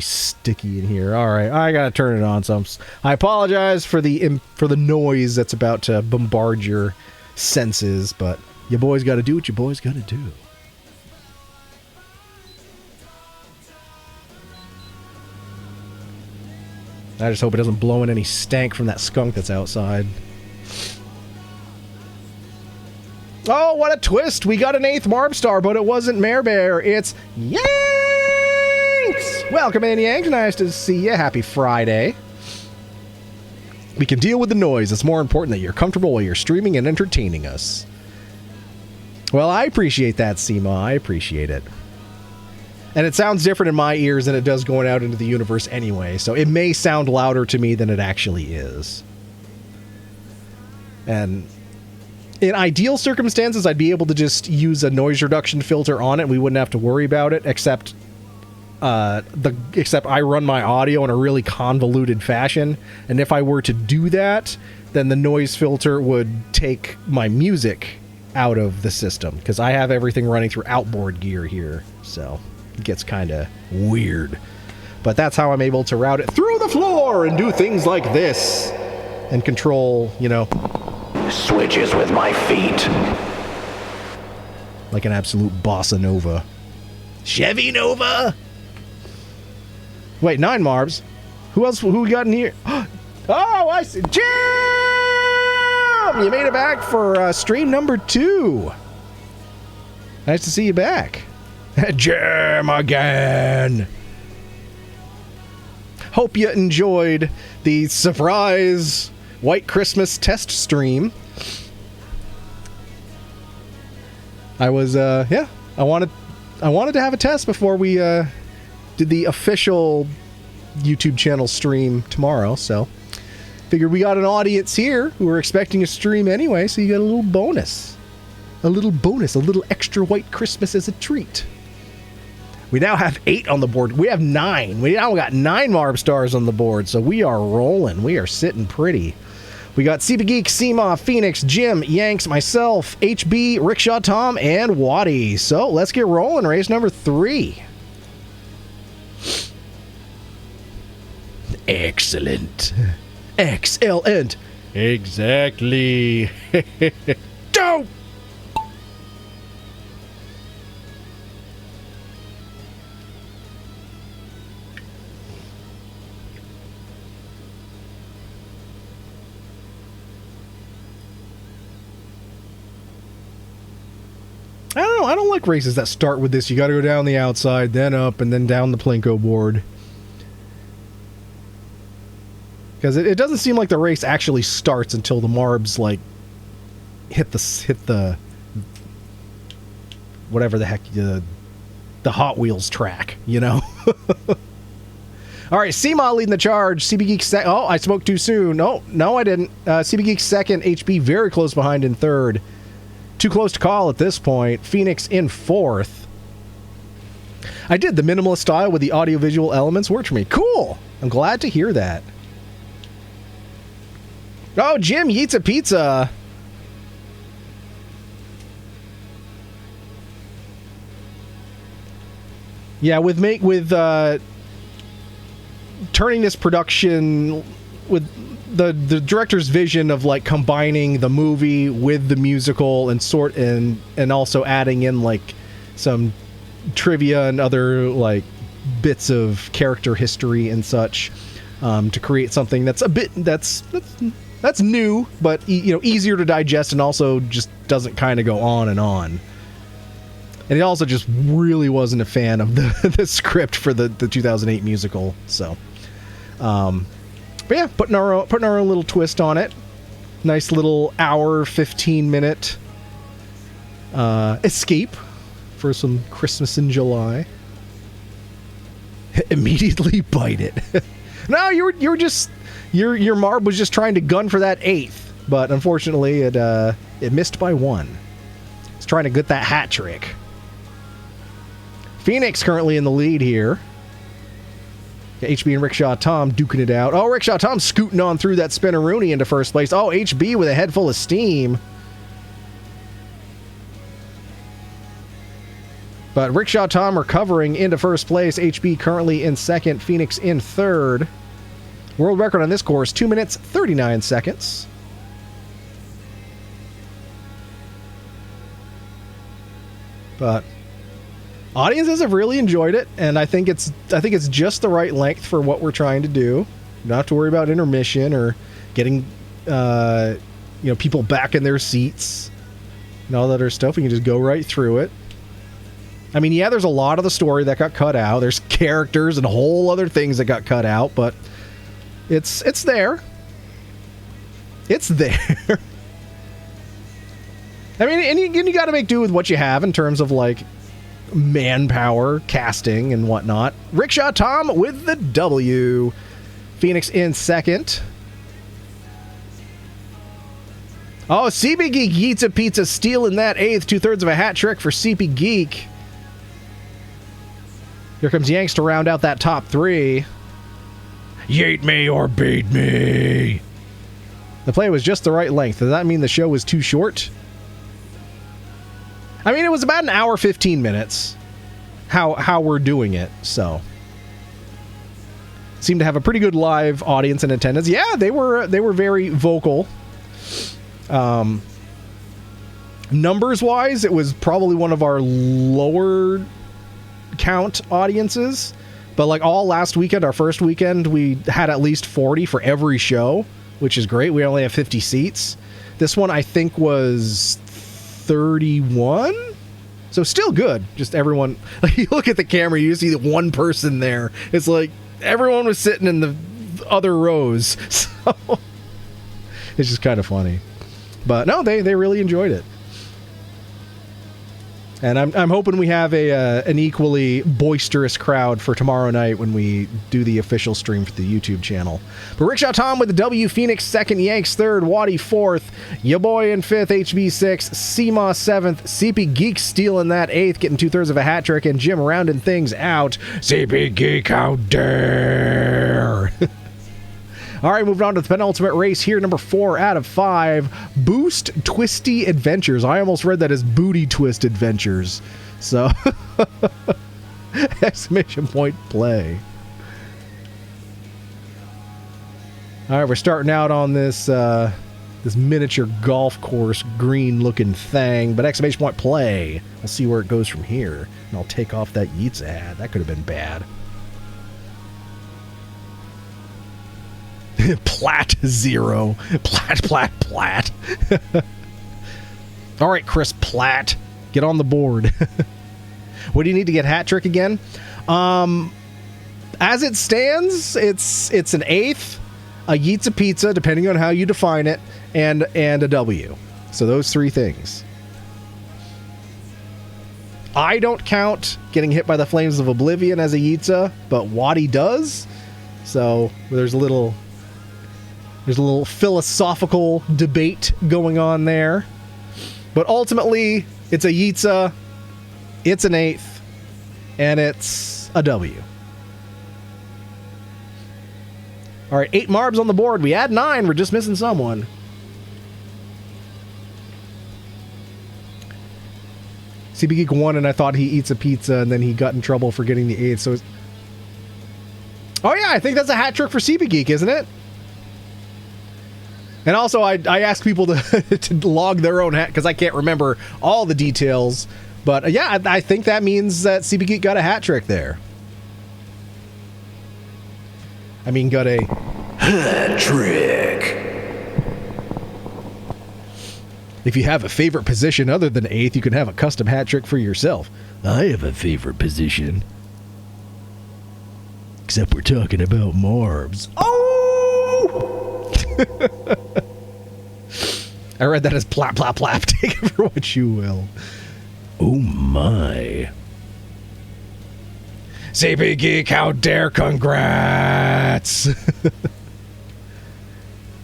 sticky in here. All right, I gotta turn it on. So I apologize for the noise that's about to bombard your senses, but you boys got to do what you boys got to do. I just hope it doesn't blow in any stank from that skunk that's outside. Oh, what a twist! We got an 8th Marb star, but it wasn't Mare Bear. It's Yanks! Welcome in, Yanks. Nice to see you. Happy Friday. We can deal with the noise. It's more important that you're comfortable while you're streaming and entertaining us. Well, I appreciate that, Seema. I appreciate it. And it sounds different in my ears than it does going out into the universe anyway, so it may sound louder to me than it actually is. And in ideal circumstances, I'd be able to just use a noise reduction filter on it and we wouldn't have to worry about it, except I run my audio in a really convoluted fashion, and if I were to do that, then the noise filter would take my music out of the system, because I have everything running through outboard gear here, so it gets kind of weird. But that's how I'm able to route it through the floor and do things like this, and control, you know, Switches with my feet. like an absolute bossa nova. Chevy Nova! Wait, 9 Marbs. Who else? Who we got in here? Oh, I see. Jim! You made it back for stream number 2. Nice to see you back. Jim again! Hope you enjoyed the surprise White Christmas test stream. I was, yeah, I wanted to have a test before we, did the official YouTube channel stream tomorrow, so figured we got an audience here who were expecting a stream anyway, so you got a little bonus. A little bonus, a little extra White Christmas as a treat. We now have 8 on the board. We have 9. We now got 9 Marb stars on the board, so we are rolling. We are sitting pretty. We got CB Geek, Seema, Phoenix, Jim, Yanks, myself, HB, Rickshaw Tom, and Waddy. So let's get rolling. Race number 3. Excellent. Excellent. Exactly. Dope. I don't know. I don't like races that start with this. You got to go down the outside, then up, and then down the Plinko board. Because it doesn't seem like the race actually starts until the Marbs, like, hit the whatever the heck, the Hot Wheels track, you know? All right, Seema leading the charge. CB Geek second. Oh, I spoke too soon. No, I didn't. CB Geek second. HB very close behind in third. Too close to call at this point. Phoenix in fourth. I did the minimalist style with the audiovisual elements. Worked for me. Cool. I'm glad to hear that. Oh, Jim eats a pizza. Yeah, with turning this production with the director's vision of like combining the movie with the musical and also adding in like some trivia and other like bits of character history and such to create something that's a bit that's new, but you know, easier to digest and also just doesn't kind of go on and on. And he also just really wasn't a fan of the script for the 2008 musical. So, but yeah, putting our own little twist on it. Nice little hour, 15-minute escape for some Christmas in July. Immediately bite it. No, you were just your Marb was just trying to gun for that 8th, but unfortunately it missed by 1. It's trying to get that hat trick. Phoenix currently in the lead here. HB and Rickshaw Tom duking it out. Oh, Rickshaw Tom scooting on through that Spinneroonie into first place. Oh, HB with a head full of steam. But Rickshaw Tom recovering into first place. HB currently in second. Phoenix in third. World record on this course, 2 minutes, 39 seconds. But audiences have really enjoyed it, and I think it's just the right length for what we're trying to do. You don't have to worry about intermission or getting, people back in their seats and all that other stuff. We can just go right through it. I mean, yeah, there's a lot of the story that got cut out. There's characters and whole other things that got cut out, but it's there. It's there. I mean, and you got to make do with what you have in terms of, like, manpower, casting, and whatnot. Rickshaw Tom with the W. Phoenix in second. Oh, CP Geek eats a pizza, stealing that eighth. 2/3 of a hat trick for CP Geek. Here comes Yanks to round out that top three. Yeet me or beat me. The play was just the right length. Does that mean the show was too short? I mean, it was about an hour, 15 minutes. How we're doing it, so. Seemed to have a pretty good live audience in attendance. Yeah, they were very vocal. Numbers-wise, it was probably one of our lower count audiences, but like all last weekend, our first weekend, we had at least 40 for every show, which is great. We only have 50 seats. This one I think was 31, so still good. Just everyone, like, you look at the camera, you see one person there. It's like everyone was sitting in the other rows, so it's just kind of funny. But no, they really enjoyed it. And I'm hoping we have an equally boisterous crowd for tomorrow night when we do the official stream for the YouTube channel. But Rickshaw Tom with the W, Phoenix second, Yanks third, Waddy fourth, ya boy in fifth, HB sixth, CMA seventh, CP Geek stealing that eighth, getting 2/3 of a hat trick, and Jim rounding things out. CP Geek, how dare! All right, moving on to the penultimate race here, number 4 out of 5, Boost Twisty Adventures. I almost read that as Booty Twist Adventures. So, exclamation point play. All right, we're starting out on this this miniature golf course, green-looking thing, but exclamation point play. We'll see where it goes from here, and I'll take off that Yeats ad. That could have been bad. Plat 0. Plat. All right, Chris Platt, get on the board. What do you need to get hat trick again? As it stands, it's an eighth, a Yeats a pizza, depending on how you define it, and a W. So those three things. I don't count getting hit by the flames of oblivion as a Yeatsa, but Waddy does. So there's a little philosophical debate going on there. But ultimately, it's a Yeatsa, it's an eighth, and it's a W. All right, 8 Marbs on the board. We had 9. We're just missing someone. CB Geek won, and I thought he eats a pizza, and then he got in trouble for getting the 8th. So, oh yeah, I think that's a hat trick for CB Geek, isn't it? And also, I asked people to log their own hat, because I can't remember all the details. But yeah, I think that means that CB Geek got a hat trick there. I mean, got a hat trick. If you have a favorite position other than 8th, you can have a custom hat trick for yourself. I have a favorite position. Except we're talking about Marbs. Oh! I read that as plap, plap, plap. Take it for what you will. Oh my. CP Geek, how dare, congrats.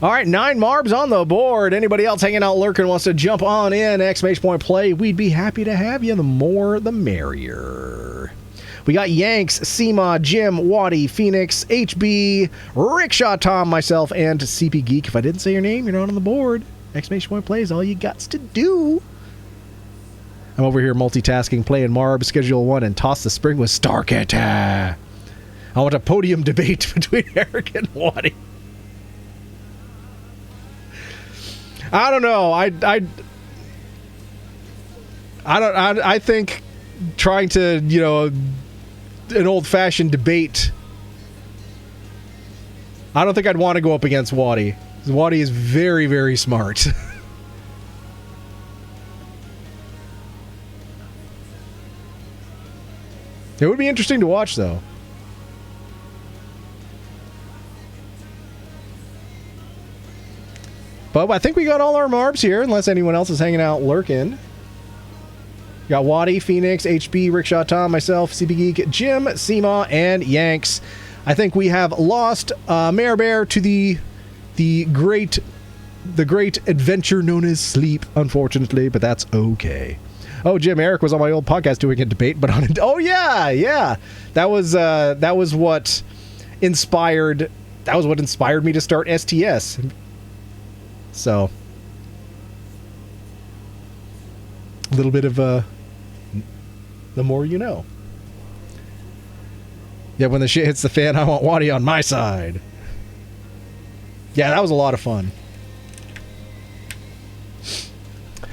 All right, 9 Marbs on the board. Anybody else hanging out lurking wants to jump on in, exclamation point play, we'd be happy to have you. The more, the merrier. We got Yanks, Seema, Jim, Waddy, Phoenix, HB, Rickshaw Tom, myself, and CP Geek. If I didn't say your name, you're not on the board. Exclamation point play is all you got to do. I'm over here multitasking, playing Marb, Schedule 1, and Toss the Spring with Starkit. I want a podium debate between Eric and Waddy. I don't know. I think trying to, an old-fashioned debate, I don't think I'd want to go up against Waddy. Waddy is very, very smart. It would be interesting to watch, though. But I think we got all our Marbs here, unless anyone else is hanging out lurking. Got Waddy, Phoenix, HB, Rickshaw Tom, myself, CB Geek, Jim, Seema, and Yanks. I think we have lost Mare Bear to the great adventure known as sleep, unfortunately, but that's okay. Oh, Jim, Eric was on my old podcast doing a debate, but on oh yeah, that was what inspired me to start STS. So, a little bit of the more you know. Yeah, when the shit hits the fan, I want Waddy on my side. Yeah, that was a lot of fun.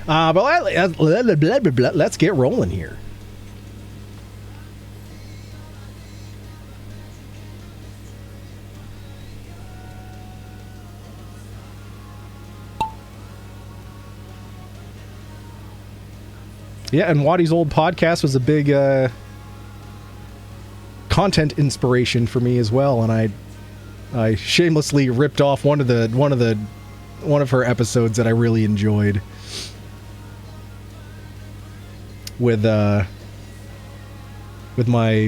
But let's get rolling here. Yeah, and Waddy's old podcast was a big content inspiration for me as well, and I shamelessly ripped off one of her episodes that I really enjoyed with my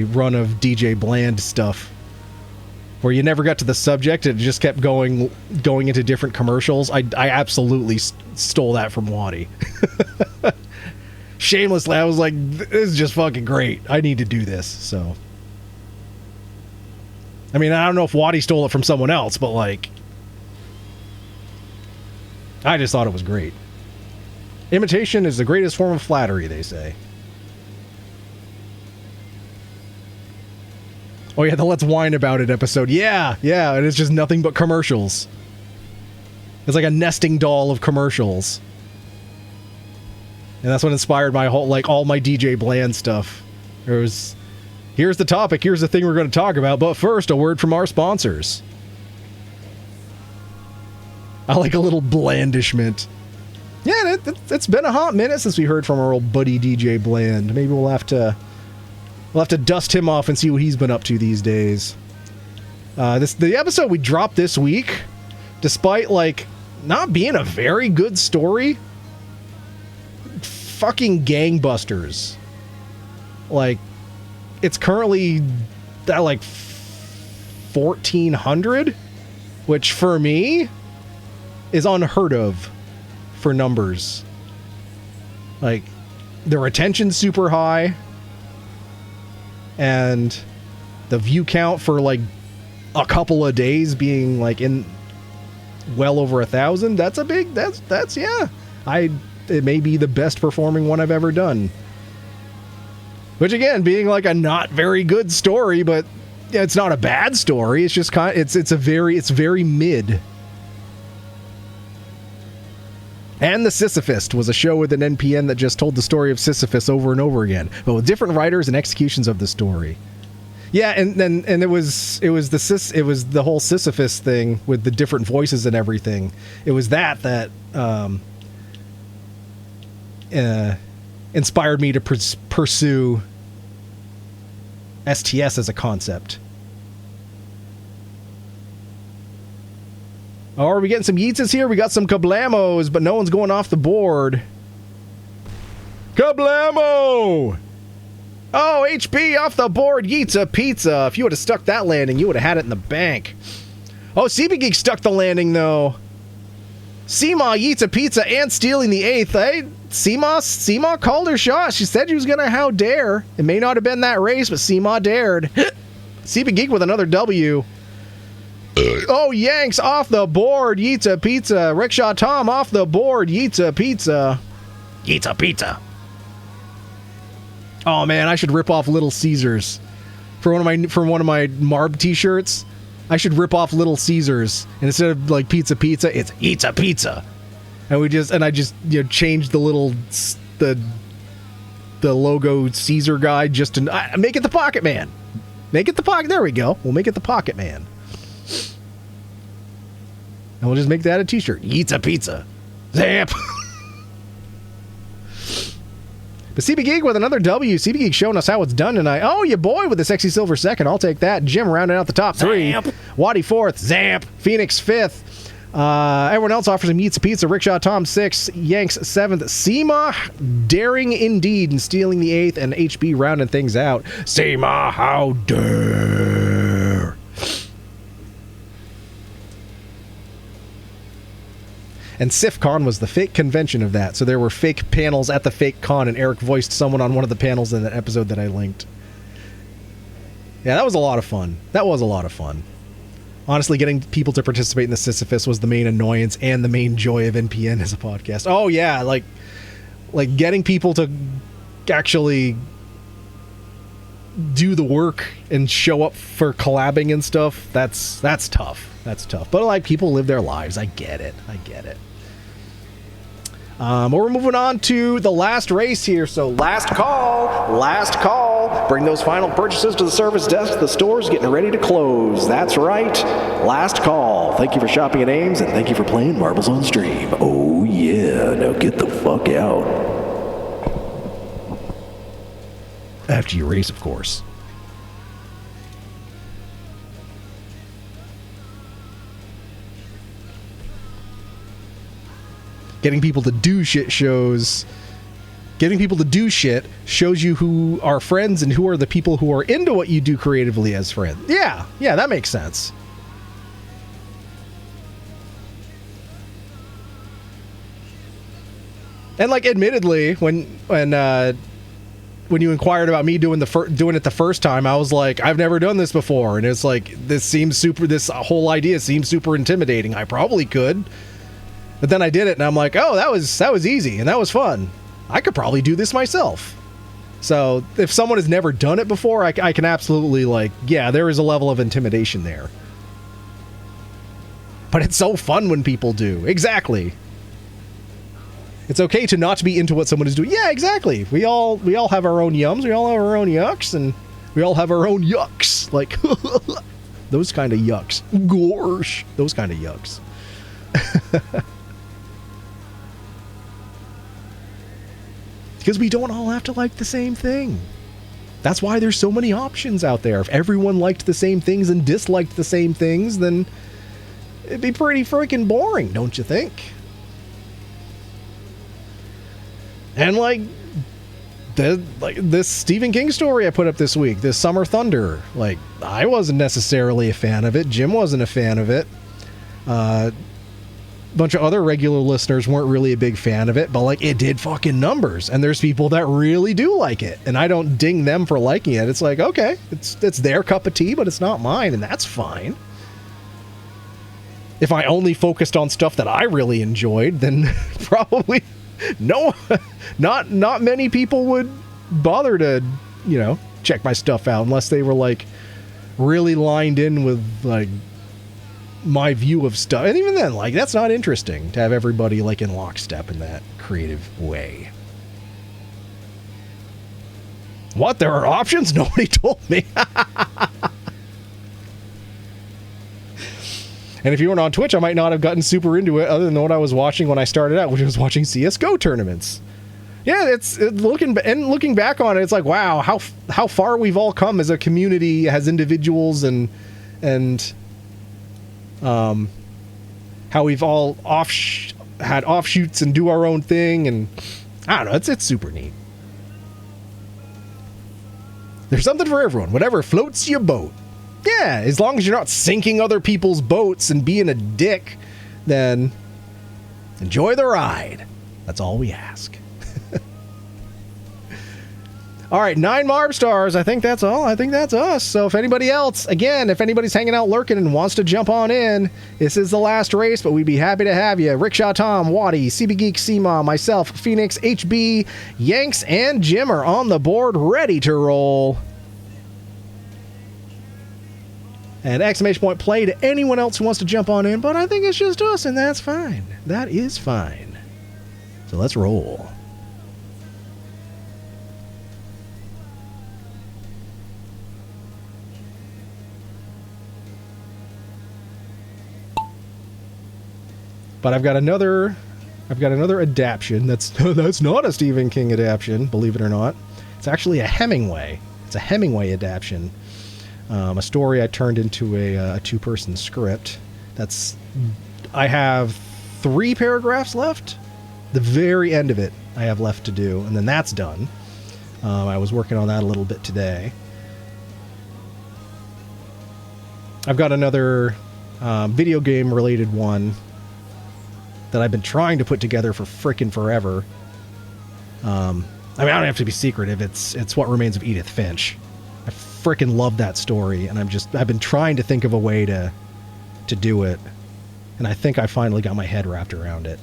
run of DJ Bland stuff, where you never got to the subject, it just kept going into different commercials. I absolutely stole that from Waddy. Shamelessly, I was like, this is just fucking great. I need to do this. So, I mean, I don't know if Waddy stole it from someone else, but like, I just thought it was great. Imitation is the greatest form of flattery, they say. Oh yeah, the Let's Whine About It episode. Yeah, and it's just nothing but commercials. It's like a nesting doll of commercials. And that's what inspired my whole, like, all my DJ Bland stuff. Here's the topic, here's the thing we're going to talk about, but first, a word from our sponsors. I like a little blandishment. Yeah, it's been a hot minute since we heard from our old buddy DJ Bland. Maybe we'll have to dust him off and see what he's been up to these days. The episode we dropped this week, despite, like, not being a very good story, fucking gangbusters. Like, it's currently at like 1,400, which for me is unheard of for numbers. Like, the retention's super high, and the view count for like a couple of days being like in well over 1,000. That's a big. That's yeah. It may be the best performing one I've ever done. Which again, being like a not very good story, but yeah, it's not a bad story. It's just it's very mid. And The Sisyphist was a show with an NPN that just told the story of Sisyphus over and over again, but with different writers and executions of the story. Yeah, and it was the whole Sisyphus thing with the different voices and everything. It was that inspired me to pursue STS as a concept. Oh, are we getting some Yeetses here? We got some Kablamos, but no one's going off the board. Kablamo! Oh, HB off the board. Yeetsa pizza. If you would have stuck that landing, you would have had it in the bank. Oh, CB Geek stuck the landing, though. Seema, Yeetsa pizza, and stealing the 8th. Hey, Seema called her shot. She said she was going to how dare. It may not have been that race, but Seema dared. CB Geek with another W. Oh, Yanks off the board. Yeetsa pizza. Rickshaw Tom off the board. Yeetsa pizza. Yeetsa pizza. Oh man, I should rip off Little Caesars for one of my Marb t-shirts. I should rip off Little Caesars, and instead of like pizza, it's Yeetsa pizza. And I just change the little the logo Caesar guy just to make it the Pocket Man. Make it the Pocket. There we go. We'll make it the Pocket Man. And we'll just make that a t-shirt. Eats a pizza. Zamp. But CB Geek with another W. CB Geek showing us how it's done tonight. Oh, your boy with the sexy silver second. I'll take that. Jim rounding out the top three. Zamp. Waddy fourth. Zamp. Phoenix fifth. Everyone else offers him Eats a Pizza. Rickshaw Tom sixth. Yanks seventh. Seema daring indeed and stealing the eighth. And HB rounding things out. Seema, how dare. And SIFCon was the fake convention of that. So there were fake panels at the fake con, and Eric voiced someone on one of the panels in that episode that I linked. Yeah, that was a lot of fun. That was a lot of fun. Honestly, getting people to participate in the Sisyphus was the main annoyance and the main joy of NPN as a podcast. Oh, yeah, like getting people to actually do the work and show up for collabing and stuff, that's tough. That's tough. But, like, people live their lives. I get it. But we're moving on to the last race here. So last call. Bring those final purchases to the service desk. The store's getting ready to close. That's right. Last call. Thank you for shopping at Ames, and thank you for playing Marbles on Stream. Oh, yeah. Now get the fuck out. After you race, of course. Getting people to do shit shows you who are friends and who are the people who are into what you do creatively as friends. Yeah, that makes sense. And like, admittedly, when you inquired about me doing it the first time, I was like, I've never done this before, and it's like, this whole idea seems super intimidating. I probably could. But then I did it, and I'm like, oh, that was easy, and that was fun. I could probably do this myself. So if someone has never done it before, I can absolutely, like, yeah, there is a level of intimidation there. But it's so fun when people do. Exactly. It's okay to not be into what someone is doing. Yeah, exactly. We all have our own yums, we all have our own yucks, and we all have our own yucks. Like, those kind of yucks. Gosh. Those kind of yucks. Because we don't all have to like the same thing. That's why there's so many options out there. If everyone liked the same things and disliked the same things, then it'd be pretty freaking boring, don't you think? And like this Stephen King story I put up this week, this Summer Thunder, like, I wasn't necessarily a fan of it. Jim wasn't a fan of it. Bunch of other regular listeners weren't really a big fan of it, but like, it did fucking numbers, and there's people that really do like it, and I don't ding them for liking it. It's like, okay, it's their cup of tea, but it's not mine, and that's fine. If I only focused on stuff that I really enjoyed, then probably not many people would bother to, check my stuff out unless they were like really lined in with like my view of stuff. And even then, like, that's not interesting to have everybody like in lockstep in that creative way. What? There are options? Nobody told me. And if you weren't on Twitch, I might not have gotten super into it other than what I was watching when I started out, which was watching CSGO tournaments. Yeah, looking back on it, it's like, wow, how far we've all come as a community, as individuals, and how we've all had offshoots and do our own thing, and I don't know, it's super neat. There's something for everyone, whatever floats your boat. Yeah, as long as you're not sinking other people's boats and being a dick, then enjoy the ride. That's all we ask. All right, 9 Marb stars. I think that's all. I think that's us. So if anybody else, again, if anybody's hanging out lurking and wants to jump on in, this is the last race, but we'd be happy to have you. Rickshaw Tom, Waddy, CB Geek, CMA, myself, Phoenix, HB, Yanks, and Jim are on the board, ready to roll. And exclamation point play to anyone else who wants to jump on in, but I think it's just us, and that's fine. That is fine. So let's roll. But I've got another adaptation. That's not a Stephen King adaptation, believe it or not. It's actually a Hemingway. It's a Hemingway adaptation. A story I turned into a two-person script. I have 3 paragraphs left. The very end of it I have left to do, and then that's done. I was working on that a little bit today. I've got another video game related one that I've been trying to put together for frickin' forever. I mean, I don't have to be secretive. It's What Remains of Edith Finch. I frickin' love that story, and I've been trying to think of a way to do it, and I think I finally got my head wrapped around it.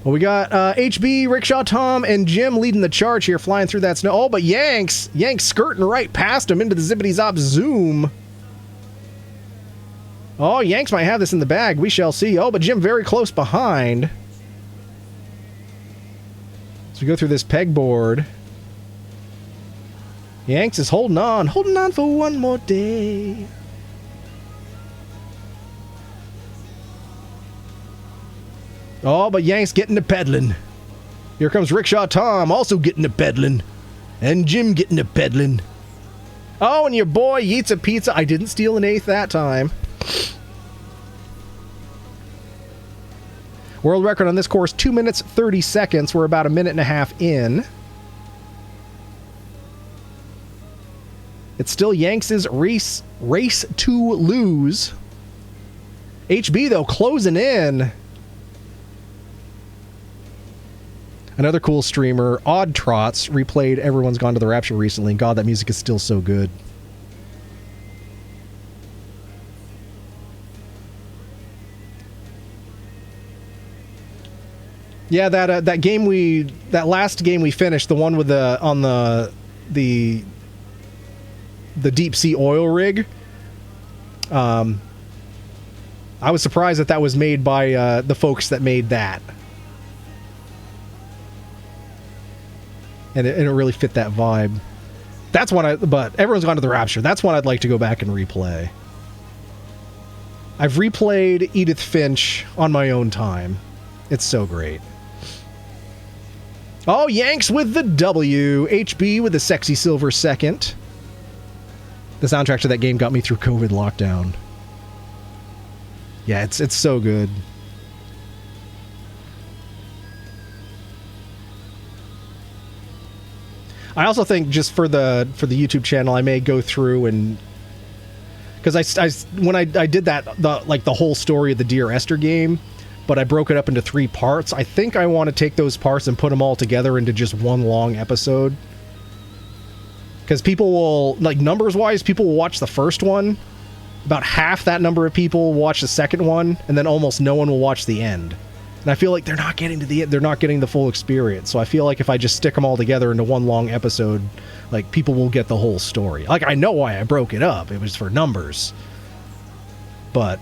Well, we got HB, Rickshaw Tom, and Jim leading the charge here, flying through that snow. Oh, but Yanks skirting right past him into the zippity-zop zoom. Oh, Yanks might have this in the bag. We shall see. Oh, but Jim very close behind. As we go through this pegboard. Yanks is holding on for one more day. Oh, but Yanks getting to peddling. Here comes Rickshaw Tom, also getting to peddling. And Jim getting to peddling. Oh, and your boy eats a pizza. I didn't steal an 8th that time. World record on this course, 2 minutes, 30 seconds. We're about a minute and a half in. It's still Yanks' race to lose. HB, though, closing in. Another cool streamer, Odd Trots, replayed Everyone's Gone to the Rapture recently. God, that music is still so good. Yeah, that last game we finished, the one with the deep sea oil rig. I was surprised that was made by the folks that made that. And it really fit that vibe. That's one but Everyone's Gone to the Rapture. That's one I'd like to go back and replay. I've replayed Edith Finch on my own time. It's so great. Oh, Yanks with the W. HB with the sexy silver second. The soundtrack to that game got me through COVID lockdown. Yeah, it's so good. I also think just for the YouTube channel, I may go through and because when I did that the whole story of the Dear Esther game, but I broke it up into 3 parts. I think I want to take those parts and put them all together into just one long episode. Because people will, numbers wise, people will watch the first one. About half that number of people will watch the second one, and then almost no one will watch the end. And I feel like they're not getting to the end. They're not getting the full experience. So I feel like if I just stick them all together into one long episode, people will get the whole story. I know why I broke it up. It was for numbers. But,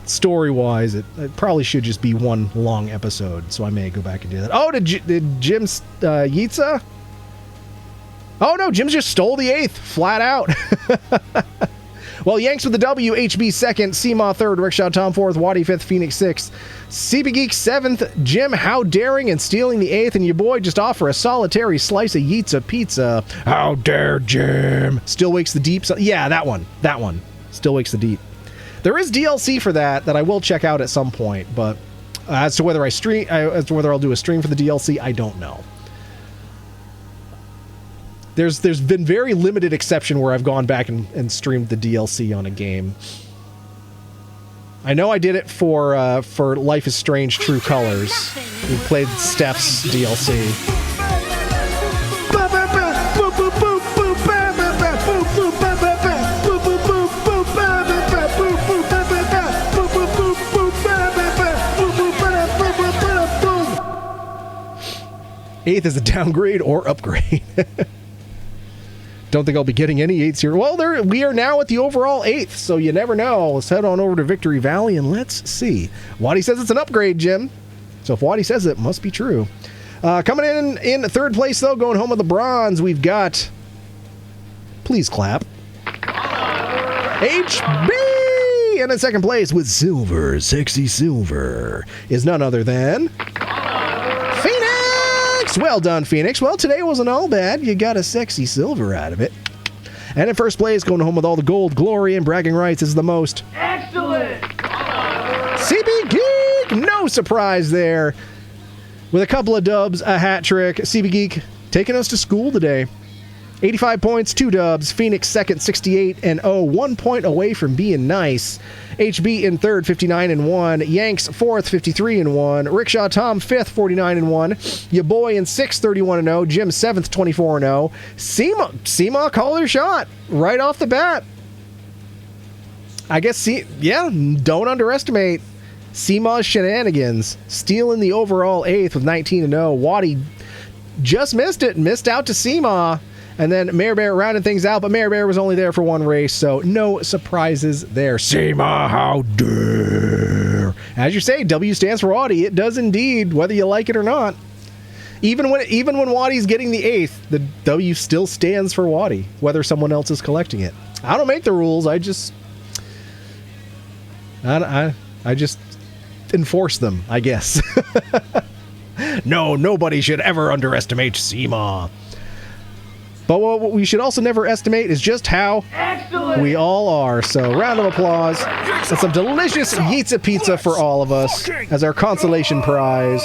story-wise, it probably should just be one long episode. So I may go back and do that. Oh, did Jim Yeetza? Oh, no, Jim just stole the 8th. Flat out. Well, Yanks with the W, HB second, Seamaw third, Rickshaw Tom fourth, Waddy fifth, Phoenix sixth, CB Geek seventh, Jim how daring and stealing the 8th, and your boy just offer a solitary slice of Yeetza pizza. How dare Jim? Still Wakes the Deep. Yeah, that one. Still Wakes the Deep. There is DLC for that I will check out at some point, but as to whether I'll do a stream for the DLC, I don't know. There's been very limited exception where I've gone back and streamed the DLC on a game. I know I did it for Life is Strange True Colors. We played Steph's DLC. Eighth is a downgrade or upgrade. Don't think I'll be getting any 8s here. Well, we are now at the overall 8th, so you never know. Let's head on over to Victory Valley and let's see. Waddy says it's an upgrade, Jim. So if Waddy says it must be true. Coming in third place, though, going home with the bronze, we've got... Please clap. HB! And in second place with silver, sexy silver, is none other than Phoenix! Well done, Phoenix. Well, today wasn't all bad. You got a sexy silver out of it. And in first place, going home with all the gold, glory, and bragging rights is the most. Excellent! CB Geek! No surprise there. With a couple of dubs, a hat trick. CB Geek taking us to school today. 85 points, 2 dubs. Phoenix second, 68-0, 1 point away from being nice. HB in third, 59-1. Yanks fourth, 53-1. Rickshaw Tom fifth, 49-1. Ya boy in sixth, 31-0. Jim seventh, 24-0. Seema called her shot right off the bat. I guess, don't underestimate Seema's shenanigans. Stealing the overall eighth with 19-0. Waddy just missed out to Seema. And then Mare Bear rounded things out, but Mare Bear was only there for one race, so no surprises there. Seema, how dare! As you say, W stands for Waddy. It does indeed, whether you like it or not. Even when Waddy's getting the eighth, the W still stands for Waddy, whether someone else is collecting it. I don't make the rules. I just enforce them, I guess. No, nobody should ever underestimate Seema. But what we should also never estimate is just how Excellent! we all are. So, round of applause and some delicious Yitza pizza for all of us as our consolation prize.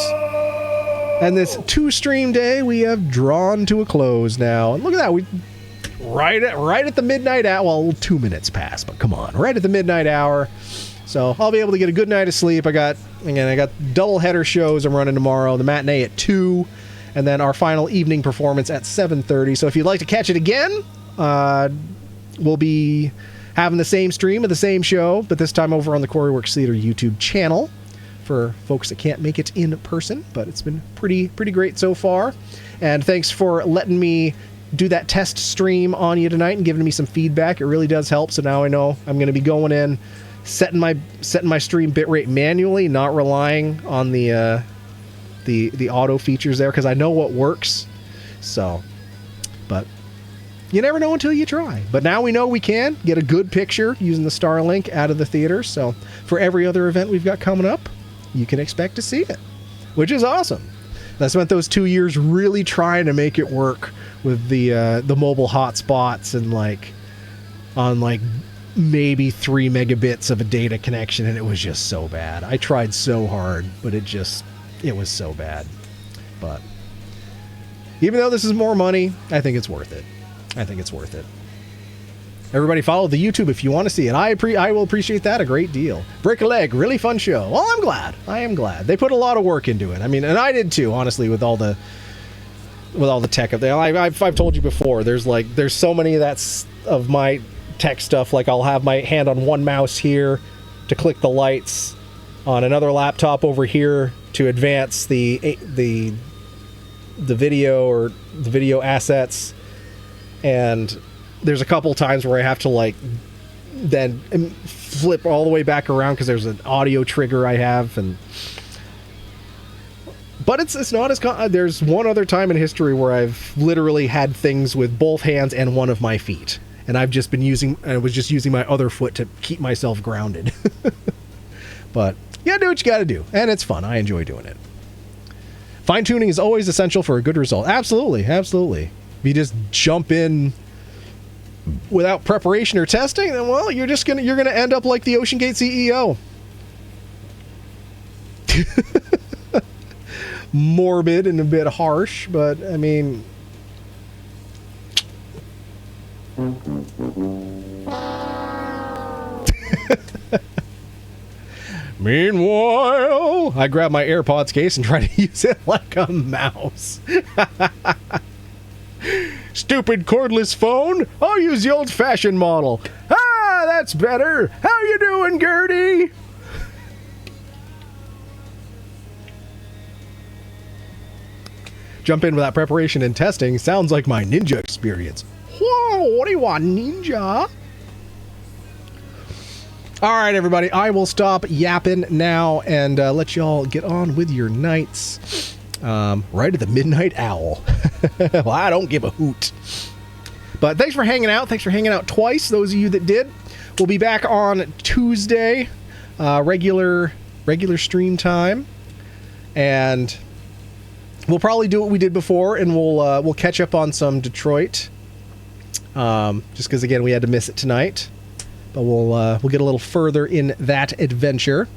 And this 2-stream day we have drawn to a close now. And look at that, we right at the midnight hour. Well, 2 minutes past, but come on, right at the midnight hour. So I'll be able to get a good night of sleep. I got double header shows I'm running tomorrow. The matinee at 2. And then our final evening performance at 7:30. So if you'd like to catch it again, we'll be having the same stream of the same show, but this time over on the Quarryworks Theater YouTube channel for folks that can't make it in person. But it's been pretty great so far. And thanks for letting me do that test stream on you tonight and giving me some feedback. It really does help. So now I know I'm going to be going in, setting my stream bitrate manually, not relying on the auto features there, because I know what works. So, but you never know until you try. But now we know we can get a good picture using the Starlink out of the theater. So for every other event we've got coming up, you can expect to see it, which is awesome. I spent those 2 years really trying to make it work with the mobile hotspots and on maybe 3 megabits of a data connection, and it was just so bad. I tried so hard, but it was so bad. But even though this is more money, I think it's worth it. Everybody follow the YouTube if you want to see it. I will appreciate that a great deal. Break a Leg, really fun show. Well, I'm glad. I am glad. They put a lot of work into it. I mean, and I did too, honestly, with all the tech up there. I've told you before, there's so many of my tech stuff. Like, I'll have my hand on one mouse here to click the lights, on another laptop over here to advance the video or the video assets, and there's a couple times where I have to then flip all the way back around because there's an audio trigger I have, but it's not as there's one other time in history where I've literally had things with both hands and one of my feet, and I was just using my other foot to keep myself grounded. But you gotta do what you gotta do, and it's fun. I enjoy doing it. Fine-tuning is always essential for a good result. Absolutely. If you just jump in without preparation or testing, then well, you're gonna end up like the OceanGate CEO. Morbid and a bit harsh, but I mean, meanwhile, I grab my AirPods case and try to use it like a mouse. Stupid cordless phone. I'll use the old-fashioned model. Ah, that's better. How you doing, Gertie? Jump in without preparation and testing. Sounds like my ninja experience. Whoa, what do you want, ninja? All right, everybody, I will stop yapping now and let y'all get on with your nights. Right at the midnight owl. Well, I don't give a hoot. But thanks for hanging out. Thanks for hanging out twice, those of you that did. We'll be back on Tuesday, regular stream time, and we'll probably do what we did before, and we'll catch up on some Detroit. Just because again we had to miss it tonight, but we'll get a little further in that adventure,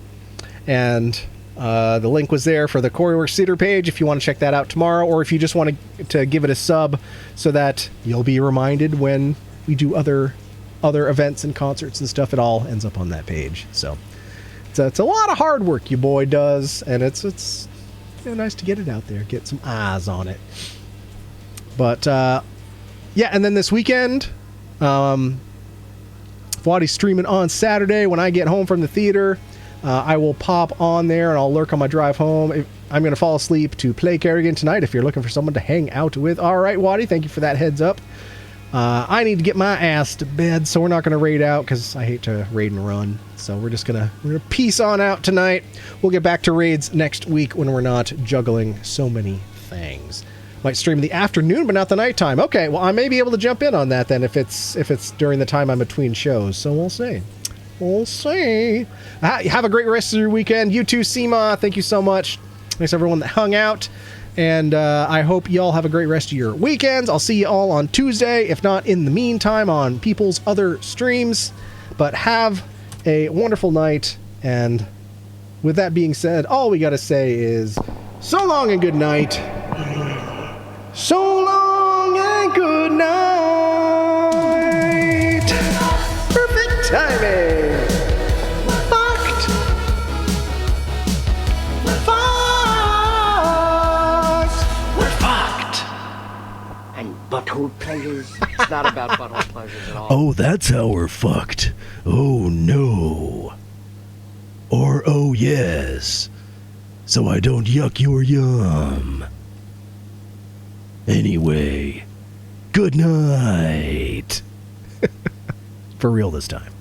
and the link was there for the Quarryworks Theater page if you want to check that out tomorrow, or if you just want to give it a sub so that you'll be reminded when we do other events and concerts and stuff. It all ends up on that page. So it's a lot of hard work your boy does, and it's nice to get it out there, get some eyes on it. But yeah, and then this weekend, Wadi's streaming on Saturday. When I get home from the theater, I will pop on there and I'll lurk on my drive home. I'm going to fall asleep to play Kerrigan tonight if you're looking for someone to hang out with. All right, Wadi, thank you for that heads up. I need to get my ass to bed, so we're not going to raid out because I hate to raid and run. So we're gonna peace on out tonight. We'll get back to raids next week when we're not juggling so many things. Might stream in the afternoon, but not the nighttime. Okay, well I may be able to jump in on that then if it's during the time I'm between shows. So we'll see. We'll see. Have a great rest of your weekend. You too, Seema. Thank you so much. Thanks everyone that hung out. And I hope you all have a great rest of your weekends. I'll see you all on Tuesday, if not in the meantime on people's other streams. But have a wonderful night. And with that being said, all we got to say is so long and good night. So long and good night. Perfect timing. Butthole pleasures. It's not about butthole pleasures at all. Oh, that's how we're fucked. Oh, no. Or, oh, yes. So I don't yuck your yum. Anyway, good night. For real this time.